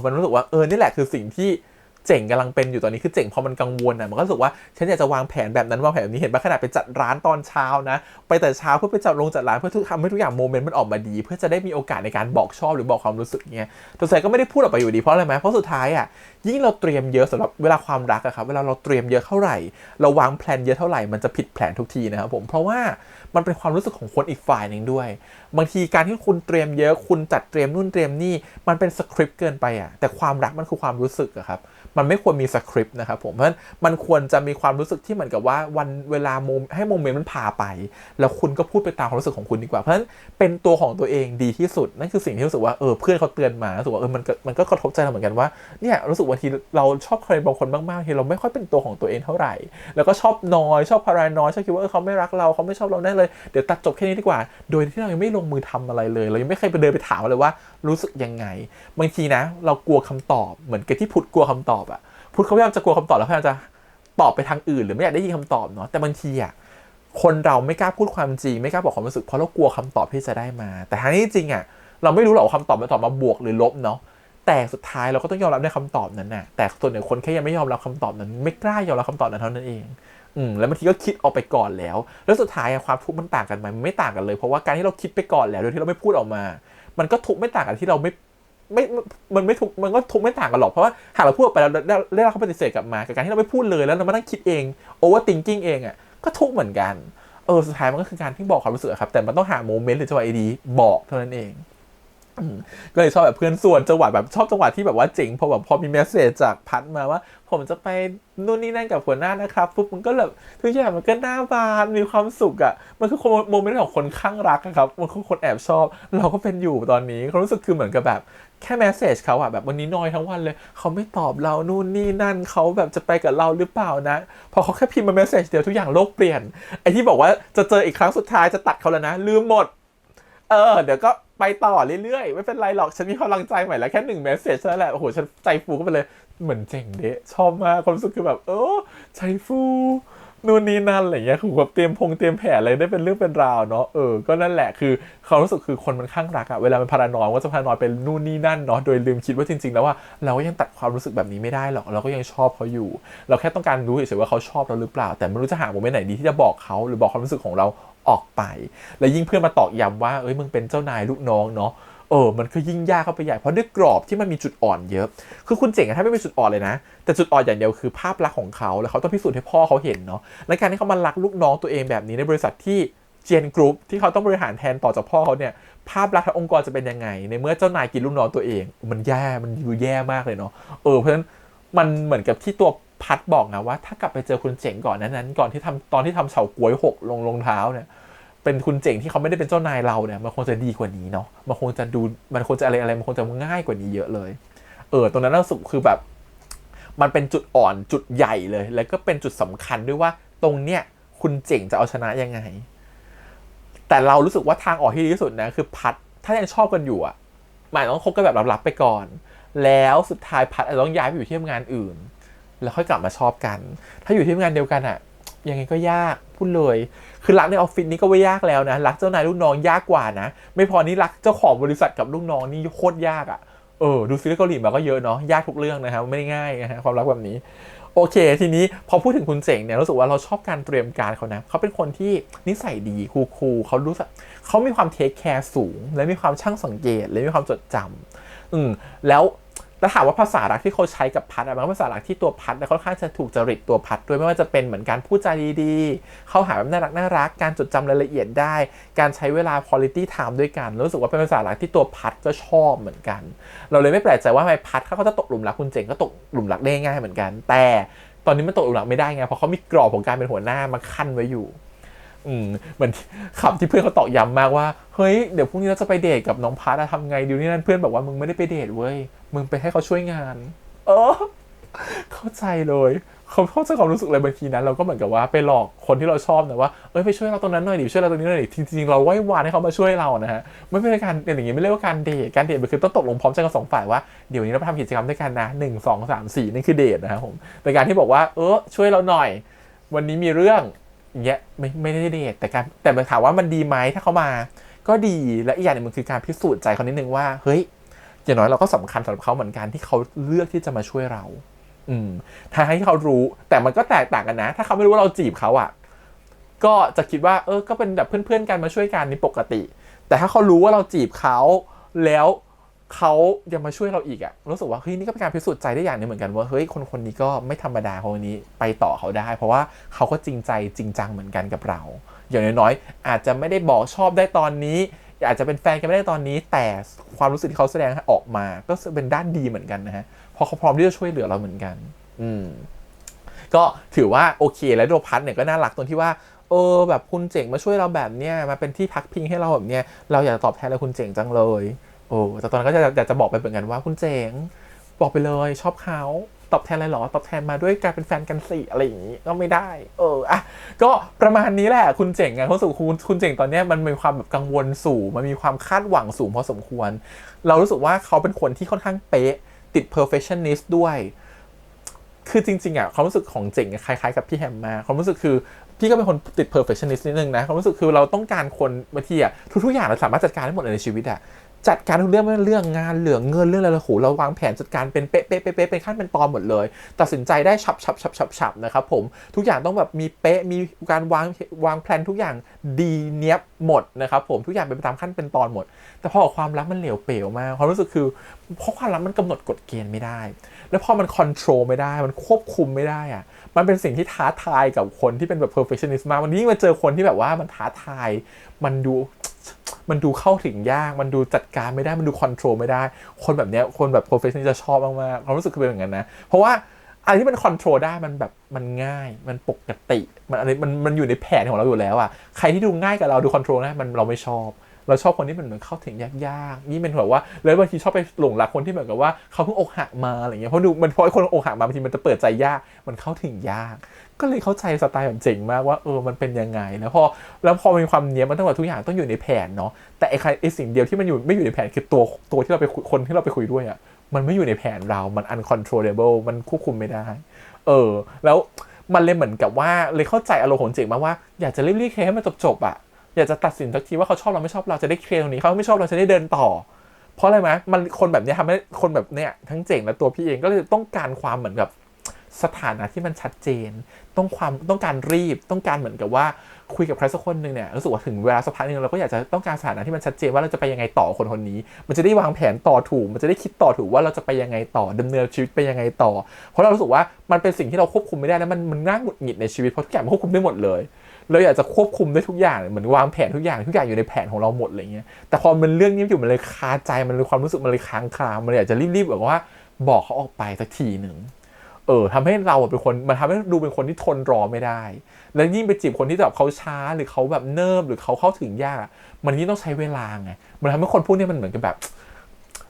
Speaker 1: อมันรู้สึกว่านี่แหละคือสิ่งที่เจ๋งกำลังเป็นอยู่ตอนนี้คือเจ๋งพอมันกังวลมันก็รู้สึกว่าฉันอยากจะวางแผนแบบนั้นวางแผนแบบนี้เห็นป่ะขนาดไปจัดร้านตอนเช้านะไปแต่เช้าเพื่อไปจัดร้านเพื่อทำให้ทุกอย่างโมเมนต์มันออกมาดีเพื่อจะได้มีโอกาสในการบอกชอบหรือบอกความรู้สึกเงี้ยแต่สุดท้ายก็ไม่ได้พูดออกไปอยู่ดีเพราะอะไรไหมเพราะสุดท้ายยิ่งเราเตรียมเยอะสำหรับเวลาความรักครับเวลาเราเตรียมเยอะเท่าไหร่เราวางแผนเยอะเท่าไหร่มันจะผิดแผนทุกทีนะครับผมเพราะว่ามันเป็นความรู้สึกของคนอีกฝ่ายนึงด้วยบางทีการที่คุณเตรียมเยอะคุณจัดเตรียมนู่นเตรียมนี่มันเป็นสคริปต์เกินไปแต่ความรักมันคือความรู้สึกครับมันไม่ควรมีสคริปต์นะครับผมเพราะฉะนั้นมันควรจะมีความรู้สึกที่เหมือนกับว่าวันเวลาให้โมเมนต์มันพาไปแล้วคุณก็พูดไปตามความรู้สึกของคุณดีกว่าเพราะฉะนั้นเป็นตัวของตัวเองดีที่สุดนั่นคือสิ่งที่รู้สึกว่าเพื่อนเขาเตือนมารู้สึกว่ามันก็กระทบใจเราเหมือนกันว่าเนี่ยรู้สึกว่าทีเราชอบใครบางคนมากๆทีเราไม่ค่อยเป็นตัวของตัวเองเท่าไหร่แล้วก็ชอบนอยชอบพารานอยชอบคิดว่าเขาไม่รักเราเขาไม่ชอบเราแน่เลยเดี๋ยวตัดจบแค่นี้ดีกว่าโดยที่เรายังไม่ลงมือทำอะไรเลยเรายังไม่เคยไปเดินไปถามเลยว่ารู้สึกยังไงบางทีนะเรากลัวคำตอบเหมือนกับที่พุทธกลัวคำตอบพุทธเขาพยายามจะกลัวคำตอบแล้วพยายามจะตอบไปทางอื่นหรือไม่อยากได้ยินคำตอบเนาะแต่บางทีคนเราไม่กล้าพูดความจริงไม่กล้าบอกความรู้สึกเพราะเรากลัวคำตอบที่จะได้มาแต่ทั้งนี้จริงเราไม่รู้หรอกว่าคำตอบมันตอบมาบวกหรือลบเนาะแต่สุดท้ายเราก็ต้องยอมรับในคำตอบนั้นแต่ส่วนใหญ่คนแค่ยังไม่ยอมรับคำตอบนั้นไม่กล้ายอมรับคำตอบนั้นเท่านั้นเองแล้วบางทีก็คิดออกไปก่อนแล้วสุดท้ายความทุกข์มันต่างกันไหมมันไม่ต่างกันเลยเพราะว่าการที่เราคิดไปก่อนแล้วโดยที่เราไม่พูดออกมามันก็ทุกข์ไม่ต่างกันที่เรามันไม่ทุกมันก็ทุกไม่ต่างกันหรอกเพราะว่าหากเราพูดไปแล้วได้รับคำปฏิเสธกลับมากับการที่เราไม่พูดเลยแล้วเรามานั่งคิดเองโอเวอร์ทิงกิ้งเองก็ทุกเหมือนกันสุดท้ายมันก็คือการที่บอกความรู้สึกครับแต่มันต้องหาโมเมนต์หรือจังหวะดีบอกเท่านั้นเองก็เลยชอบแบบเพื่อนส่วนจังหวะแบบชอบจังหวะที่แบบว่าเจ๋งพอมีเมสเสจจากพัดมาว่าผมจะไปนู่นนี่นั่นกับหัวหน้านะครับปุ๊บมันก็แบบทุกอย่างมันก็น่าบานมีความสุขมันคือโมเมนต์ของคนข้างรักครับมันคือคนแอบชอบเราก็เป็นอยู่ตอนนี้เขารู้สึกคือเหมือนกับแบบแค่เมสเสจเขาแบบวันนี้นอยทั้งวันเลยเขาไม่ตอบเรานู่นนี่นั่นเขาแบบจะไปกับเราหรือเปล่านะพอเขาแค่พิมพ์มาเมสเสจเดียวทุกอย่างโลกเปลี่ยนไอ้ที่บอกว่าจะเจออีกครั้งสุดท้ายจะตัดเขาแล้วนะลืมหมดเดี๋ยวก็ไปต่อเรื่อยๆไม่เป็นไรหรอกฉันมีพลังใจใหม่แล้วแค่1เมสเสจนั่นแหละโอ้โหฉันใจฟูก็ไปเลยเหมือนเจ๋งเดะชอบมากความรู้สึกคือแบบใจฟูนู่นนี่นั่นอะไรเงี้ยคือแบบเตรียมแผนอะไรได้เป็นเรื่องเป็นราวเนาะก็นั่นแหละคือเขารู้สึกคือคนมันข้างรักเวลามันพารานอยก็จะพารานอยเป็นนู่นนี่นั่นเนาะโดยลืมคิดว่าจริงๆแล้วว่าเราก็ยังตัดความรู้สึกแบบนี้ไม่ได้หรอกเราก็ยังชอบเขาอยู่เราแค่ต้องการรู้เฉยๆว่าเขาชอบเราหรือเปล่าแต่ไม่รู้จะหาโมเมนต์ไหนดีที่จะบอกเขาหรือบอกความรู้สึกของเราออกไปและยิ่งเพื่อนมาตอกย้ำว่ามึงเป็นเจ้านายลูกน้องเนาะมันก็ยิ่งยากเข้าไปใหญ่เพราะด้วยกรอบที่มันมีจุดอ่อนเยอะคือคุณเจ๋งถ้าไม่มีจุดอ่อนเลยนะแต่จุดอ่อนอย่างเดียวคือภาพลักษณ์ของเขาแล้วเขาต้องพิสูจน์ให้พ่อเขาเห็นเนาะและการที่เขามารักลูกน้องตัวเองแบบนี้ในบริษัทที่เจนกรุ๊ปที่เขาต้องบริหารแทนต่อจากพ่อเขาเนี่ยภาพลักษณ์ขององค์กรจะเป็นยังไงในเมื่อเจ้านายกินลูกน้องตัวเองมันดูแย่มากเลยเนาะเพราะฉะนั้นมันเหมือนกับที่ตัวพัดบอกนะว่าถ้ากลับไปเจอคุณเจ๋งก่อนนั้นก่อนที่ตอนที่ทำเฉาก๊วยหกลงรองเท้าเนี่ยเป็นคุณเจ๋งที่เขาไม่ได้เป็นเจ้านายเราเนี่ยมันคงจะดีกว่านี้เนาะมันคงจะอะไรมันคงจะง่ายกว่านี้เยอะเลยตรงนั้นเราสุดคือแบบมันเป็นจุดอ่อนจุดใหญ่เลยแล้วก็เป็นจุดสำคัญด้วยว่าตรงเนี้ยคุณเจ๋งจะเอาชนะยังไงแต่เรารู้สึกว่าทางออกที่ดีที่สุดนะคือพัดถ้ายังชอบกันอยู่หมายต้องคบกันแบบลับๆไปก่อนแล้วสุดท้ายพัดอาจจะต้องย้ายไปอยู่ที่ทำงานอื่นแล้วค่อยกลับมาชอบกันถ้าอยู่ที่ทำงานเดียวกันยังไงก็ยากพูดเลยคือรักในออฟฟิศนี่ก็ว่ายากแล้วนะรักเจ้านายลูกน้องยากกว่านะไม่พอนี่รักเจ้าของบริษัทกับลูกน้องนี่โคตรยาก ดูซีรีส์เกาหลีมาก็เยอะเนาะยากทุกเรื่องนะครับไม่ได้ง่ายนะฮะความรักแบบนี้โอเคทีนี้พอพูดถึงคุณเจ๋งเนี่ยรู้สึกว่าเราชอบการเตรียมการเขานะเขาเป็นคนที่นิสัยดีคูลเขารู้สึกเขามีความเทคแคร์สูงและมีความช่างสังเกตและมีความจดจำแล้วถามว่าภาษารักที่เขาใช้กับพัดมันก็ภาษารักที่ตัวพัดค่อนข้างจะถูกจริตตัวพัดด้วยไม่ว่าจะเป็นเหมือนการพูดจาดีๆเข้าหาแบบน่ารักการจดจำรายละเอียดได้การใช้เวลา quality time ด้วยกันรู้สึกว่าเป็นภาษารักที่ตัวพัดก็ชอบเหมือนกันเราเลยไม่แปลกใจว่าทำไมพัดเขาจะตกหลุมรักคุณเจ๋งก็ตกหลุมรักได้ง่ายเหมือนกันแต่ตอนนี้มันตกหลุมรักไม่ได้ไงเพราะเขามีกรอบของการเป็นหัวหน้ามาคั่นไว้อยู่เหมือนคำที่เพื่อนเขาตอกย้ำมากว่าเฮ้ยเดี๋ยวพรุ่งนี้เราจะไปเดทกับน้องพัดทำไงดิวนี่นั่นเพื่อนบอกว่ามึงไม่ได้ไปเดทเว้ยมึงไปให้เขาช่วยงานเข้าใจเลยเขาเข้าใจความรู้สึกอะไรบางทีนั้นเราก็เหมือนกับว่าไปหลอกคนที่เราชอบนะว่าไปช่วยเราตรงนั้นหน่อยดิช่วยเราตรงนี้หน่อยดิจริงๆเราไหว้วานให้เขามาช่วยเรานะฮะไม่เป็นการอย่างนี้ไม่เรียกว่าการเดทมันคือต้องตกลงพร้อมใจกัน2ฝ่ายว่าเดี๋ยวนี้เราไปทำกิจกรรมด้วยกันนะ1 2 3 4นั่นคือเดทนะครับผมแต่การที่บอกว่าช่วยเราหน่อยวันนี้มีเรื่องอย่างเงี้ยไม่ได้เดทแต่ถามว่ามันดีไหมถ้าเขามาก็ดีและอีกอย่างนึงมันคือการพิสูจน์ใจเขานิดนึงว่าเฮ้ยอย่างน้อยเราก็สำคัญสำหรับเขาเหมือนกันที่เขาเลือกที่จะมาช่วยเราถ้าให้เขารู้แต่มันก็แตกต่างกันนะถ้าเขาไม่รู้ว่าเราจีบเขาอ่ะก็จะคิดว่าก็เป็นแบบเพื่อนๆกันมาช่วยกันนี่ปกติแต่ถ้าเขารู้ว่าเราจีบเขาแล้วเขายังมาช่วยเราอีกอ่ะรู้สึกว่าเฮ้ยนี่ก็เป็นการพิสูจน์ใจได้อย่างนึงเหมือนกันว่าเฮ้ยคนนี้ก็ไม่ธรรมดาคนนี้ไปต่อเขาได้เพราะว่าเขาก็จริงใจจริงจังเหมือนกันกับเราอย่างน้อยๆอาจจะไม่ได้บอกชอบได้ตอนนี้อาจจะเป็นแฟนกันไม่ได้ตอนนี้แต่ความรู้สึกที่เขาแสดงออกมาก็เป็นด้านดีเหมือนกันนะฮะเพราะเขาพร้อมที่จะช่วยเหลือเราเหมือนกันก็ถือว่าโอเคและโดพัทเนี่ยก็น่ารักตรงที่ว่าแบบคุณเจ๋งมาช่วยเราแบบเนี้ยมาเป็นที่พักพิงให้เราแบบเนี้ยเราอยากตอบแทนเลยคุณเจ๋งจังเลยแต่ตอนนั้นก็อยากจะบอกไปเหมือนกันว่าคุณเจ๋งบอกไปเลยชอบเขาตอบแทนอะไรหรอตอบแทนมาด้วยการเป็นแฟนกันสิอะไรอย่างนี้ก็ไม่ได้ก็ประมาณนี้แหละคุณเจ๋งไงเขาสู่คุณเจ๋งตอนนี้มันมีความแบบกังวลสูงมันมีความคาดหวังสูงพอสมควรเรารู้สึกว่าเขาเป็นคนที่ค่อนข้างเป๊ะติด perfectionist ด้วยคือจริงๆความรู้สึกของเจ๋งคล้ายๆกับพี่แฮมมาความรู้สึกคือพี่ก็เป็นคนติด perfectionist นิดนึงนะความรู้สึกคือเราต้องการคนบางทีทุกๆอย่างเราสามารถจัดการได้หมดเลยในชีวิตจัดการทุกเรื่องไม่เรื่องงานเงินเรื่องอะไรเราวางแผนจัดการเป็นเป๊ะเป็นขั้นเป็นตอนหมดเลยตัดสินใจได้ฉับนะครับผมทุกอย่างต้องแบบมีเป๊ะมีการวางแผนทุกอย่างดีเนียบหมดนะครับผมทุกอย่างเป็นไปตามขั้นเป็นตอนหมดแต่พอความรักมันเหลวเป๋วมากความรู้สึกคือเพราะความรักมันกำหนดกฎเกณฑ์ไม่ได้แล้วพอมันคอนโทรลไม่ได้มันควบคุมไม่ได้มันเป็นสิ่งที่ท้าทายกับคนที่เป็นแบบ perfectionist มากวันนี้มาเจอคนที่แบบว่ามันท้าทายมันดูเข้าถึงยากมันดูจัดการไม่ได้มันดูคอนโทรลไม่ได้คนแบบเนี้ยคนแบบ professional จะชอบมากๆความรู้สึกคือเป็นอย่างนั้นนะเพราะว่าอะไรที่มันคอนโทรลได้มันแบบมันง่ายมันปกติมันอะไรมันอยู่ในแผนของเราอยู่แล้วใครที่ดูง่ายกับเราดูคอนโทรลได้มันเราไม่ชอบเราชอบคนที่มันเหมือนเข้าถึงยากๆนี่เป็นแบบว่าแล้วบางทีชอบไปหลงรักคนที่เหมือนกับว่าเขาเพิ่งอกหักมาอะไรเงี้ยเพราะดูมันพอคนอกหักมาบางทีมันจะเปิดใจยากมันเข้าถึงยากก็เลยเข้าใจสไตล์แบบเจ๋งมากว่ามันเป็นยังไงแล้วพอมีความเนี้ยมันต้องแบบทุกอย่างต้องอยู่ในแผนเนาะแต่ไอ้สิ่งเดียวที่มันไม่อยู่ในแผนคือตัวที่เราไปคนที่เราไปคุยด้วยมันไม่อยู่ในแผนเรามัน uncontrollable มันควบคุมไม่ได้แล้วมันเลยเหมือนกับว่าเลยเข้าใจอารมณ์ของเจ๋งมากว่าอยากจะรีบเคลียร์ให้มันจบอยากจะตัดสินสักทีว่าเขาชอบเราไม่ชอบเราจะได้เคลียร์ตรงนี้เขาไม่ชอบเราจะได้เดินต่อเพราะอะไรไหมมันคนแบบนี้ทำให้คนแบบเนี้ยทั้งเจ๋งและตัวพี่เองก็เลยต้องการความเหมือนกับสถานะที่มันชัดเจนต้องการรีบต้องการเหมือนกับว่าคุยกับใครสักคนนึงเนี่ยรู้สึกว่าถึงเวลาสักพักนึงเราก็อยากจะต้องการสถานะที่มันชัดเจนว่าเราจะไปยังไงต่อคนนี้มันจะได้วางแผนต่อถูกมันจะได้คิดต่อถูกว่าเราจะไปยังไงต่อดำเนินชีวิตไปยังไงต่อเพราะเรารู้สึกว่ามันเป็นสิ่งที่เราควบคุมไม่ได้แล้วมันน่าหงุดหงิดในชีวิตเพราะทุกอย่างมันควบคุมได้หมดเลยเราอยากจะควบคุมได้ทุกอย่างเหมือนวางแผนทุกอย่างอยู่ในแผนของเราหมดอะไรเงี้ยแต่พอมันเรื่องนี้อยู่มันเลยคาใจมันเลยความรู้สึกมันเลยค้างคามันเลยอยากจะรีบๆแบบว่าบอกเขาออกไปสักทีนึงทำให้เราเป็นคนมันทำให้ดูเป็นคนที่ทนรอไม่ได้แล้วยิ่งไปจีบคนที่แบบเขาช้าหรือเขาแบบเนิบหรือเขาเข้าถึงยากมันยิ่งต้องใช้เวลาไงมันทำให้คนพวกนี้มันเหมือนกับแบบ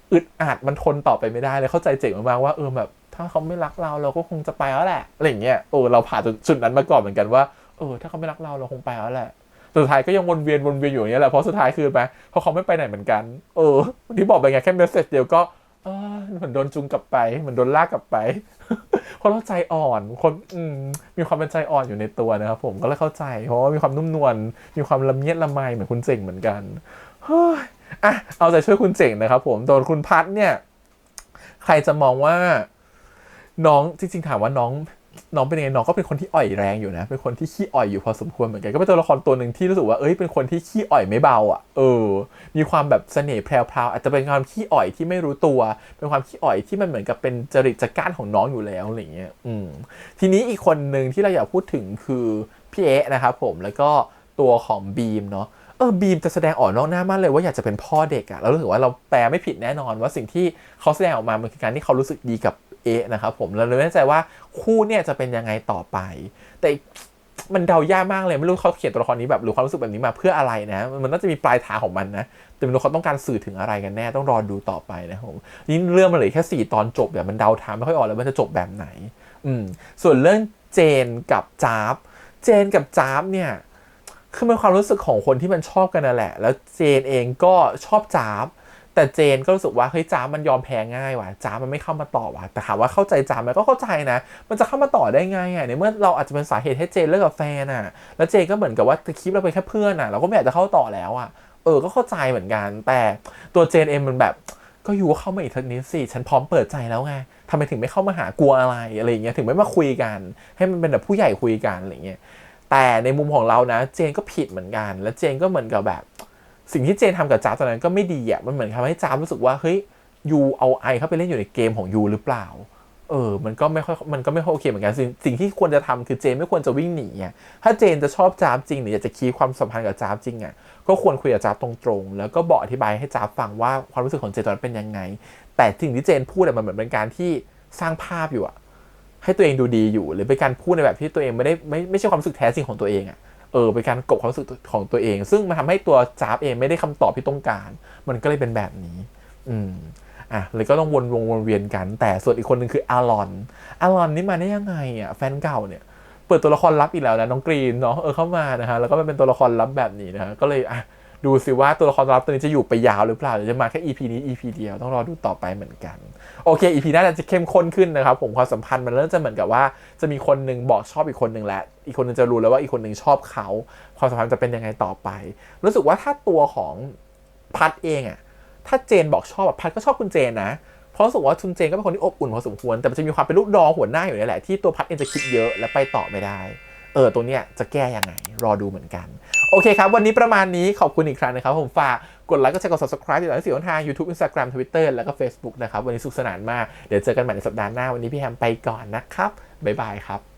Speaker 1: อึดอัดมันทนต่อไปไม่ได้เลยเข้าใจเจ๋งมากๆว่าแบบถ้าเขาไม่รักเราก็คงจะไปแล้วแหละอะไรอย่างเงี้ยเราผ่านจุดนั้นมาก่อนเหมือนกันว่าถ้าเขาไม่รักเราคงไปแล้วแหละสุดท้ายก็ยังวนเวียนอยู่อย่างนี้แหละเพราะสุดท้ายคือเพราะเขาไม่ไปไหนเหมือนกันที่บอกไปไงแค่เมสเสจเดียวก็เหมือนโดนจูงกลับไปเหมือนโดนลากกลับไปเพราะเราใจอ่อนคนมีความเป็นใจอ่อนอยู่ในตัวนะครับผมก็เลยเข้าใจเพราะว่ามีความนุ่มนวลมีความละเมียดละไมเหมือนคุณเจ๋งเหมือนกันเอาใจช่วยคุณเจ๋งนะครับผมโดนคุณพัดเนี่ย ใครจะมองว่าน้องจริงๆถามว่าน้องเป็นยังไงน้องก็เป็นคนที่อ่อยแรงอยู่นะเป็นคนที่ขี้อ่อยอยู่พอสมควรเหมือนกันก็เป็นตัวละครตัวหนึ่งที่รู้สึกว่าเป็นคนที่ขี้อ่อยไม่เบาอ่ะมีความแบบเสน่ห์แพรวๆอาจจะเป็นความขี้อ่อยที่ไม่รู้ตัวเป็นความขี้อ่อยที่มันเหมือนกับเป็นจริตจักร้านของน้องอยู่แล้วอะไรเงี้ยทีนี้อีกคนหนึ่งที่เราอยากพูดถึงคือพี่เอ๊ะนะครับผมแล้วก็ตัวของบีมเนาะบีมจะแสดงออกนอกหน้ามากเลยว่าอยากจะเป็นพ่อเด็กอะเรารู้สึกว่าเราแปลไม่ผิดแน่นอนว่าสิ่งที่เขาแสดงออกมามันคือการที่เขารู้สึกดีกับนะครับผมเราเลยไม่แน่ใจว่าคู่เนี่ยจะเป็นยังไงต่อไปแต่มันเดายากมากเลยไม่รู้เขาเขียนตัวละครนี้แบบหรือความรู้สึกแบบนี้มาเพื่ออะไรนะมันน่าจะมีปลายทางของมันนะแต่ไม่รู้เขาต้องการสื่อถึงอะไรกันแน่ต้องรอดูต่อไปนะครับผมนี่เรื่องมันเหลือแค่4 ตอนจบแบบมันเดาทางไม่ค่อยออกเลยว่าจะจบแบบไหนส่วนเรื่องเจนกับจ๊าบเนี่ยคือมันความรู้สึกของคนที่มันชอบกันนั่นแหละแล้วเจนเองก็ชอบจ๊าบแต่เจนก็รู้สึกว่าเฮ้ยจ๊าบมันยอมแพ้ง่ายว่ะจ๊าบมันไม่เข้ามาต่อว่ะแต่ถามว่าเข้าใจจ๊าบไหมก็เข้าใจนะมันจะเข้ามาต่อได้ไงในเมื่อเราอาจจะเป็นสาเหตุให้เจนเลิกกับแฟนแล้วเจนก็เหมือนกับว่าคลิปเราเป็นแค่เพื่อนเราก็ไม่อยากจะเข้าต่อแล้วก็เข้าใจเหมือนกันแต่ตัวเจนเองมันแบบก็อยู่เข้ามาอีกทีนี้สิฉันพร้อมเปิดใจแล้วไงทำไมถึงไม่เข้ามาหากลัวอะไรอย่างเงี้ยถึงไม่มาคุยกันให้มันเป็นแบบผู้ใหญ่คุยกันอะไรเงี้ยแต่ในมุมของเรานะเจนก็ผิดเหมือนกันแล้วเจนก็เหมือนกับแบบสิ่งที่เจนทำกับจ๊าบตอนนั้นก็ไม่ดีมันเหมือนทำให้จ๊าบรู้สึกว่าเฮ้ยยูเอาไอเข้าไปเล่นอยู่ในเกมของยูหรือเปล่ามันก็ไม่ค่อยโอเคเหมือนกันสิ่งที่ควรจะทำคือเจนไม่ควรจะวิ่งหนีถ้าเจนจะชอบจ๊าบจริงหรืออยากจะคีย์ความสัมพันธ์กับจ๊าบจริงก็ควรคุยกับจ๊าบตรงๆแล้วก็บอกอธิบายให้จ๊าบฟังว่าความรู้สึกของเจนตอนนั้นเป็นยังไงแต่สิ่งที่เจนพูดมันเหมือนเป็นการที่สร้างภาพอยู่ให้ตัวเองดูดีอยู่หรือเป็นการพูดในแบบที่ตัวเองไม่ใช่ความรู้สึกแท้จริงของตัวเองเป็นการกลบความรู้สึกของตัวเองซึ่งมันทำให้ตัวจ๊าบเองไม่ได้คำตอบที่ต้องการมันก็เลยเป็นแบบนี้เลยก็ต้องวนเวียนกันแต่ส่วนอีกคนนึงคืออารอนนี่มาได้ยังไงแฟนเก่าเนี่ยเปิดตัวละครลับอีกแล้วนะน้องกรีนเนาะเข้ามานะฮะแล้วก็เป็นตัวละครลับแบบนี้นะฮะก็เลยดูสิว่าตัวละครลับตัวนี้จะอยู่ไปยาวหรือเปล่าหรือจะมาแค่ EP นี้ EP เดียวต้องรอดูต่อไปเหมือนกันโอเค EP หน้าจะเข้มข้นขึ้นนะครับผมความสัมพันธ์มันเริ่มจะเหมือนกับว่าจะมีคนนึงบอกชอบอีกคนนึงแล้วอีกคนนึงจะรู้แล้วว่าอีกคนนึงชอบเขาความสัมพันธ์จะเป็นยังไงต่อไปรู้สึกว่าถ้าตัวของพัดเองถ้าเจนบอกชอบพัดก็ชอบคุณเจนนะเพราะรู้สึกว่าคุณเจนก็เป็นคนที่อบอุ่นพอสมควรแต่มันจะมีความเป็นลูกดองหัวหน้าอยู่นี่แหละที่ตัวพัดเองจะคิดเยอะและไปต่อไม่ได้ตรงเนี้ยจะแก้ยังไงรอดูเหมือนกันโอเคครับวันนี้ประมาณนี้ขอบคุณอีกครั้งนะครับผมฝากกดไลค์กดแชร์กด subscribe ติดตามที่ทาง YouTube Instagram Twitter แล้วก็ Facebook นะครับวันนี้สนุกสนานมากเดี๋ยวเจอกันใหม่ในสัปดาห์หน้าวันนี้พี่แฮมไปก่อนนะครับบ๊ายบายครับ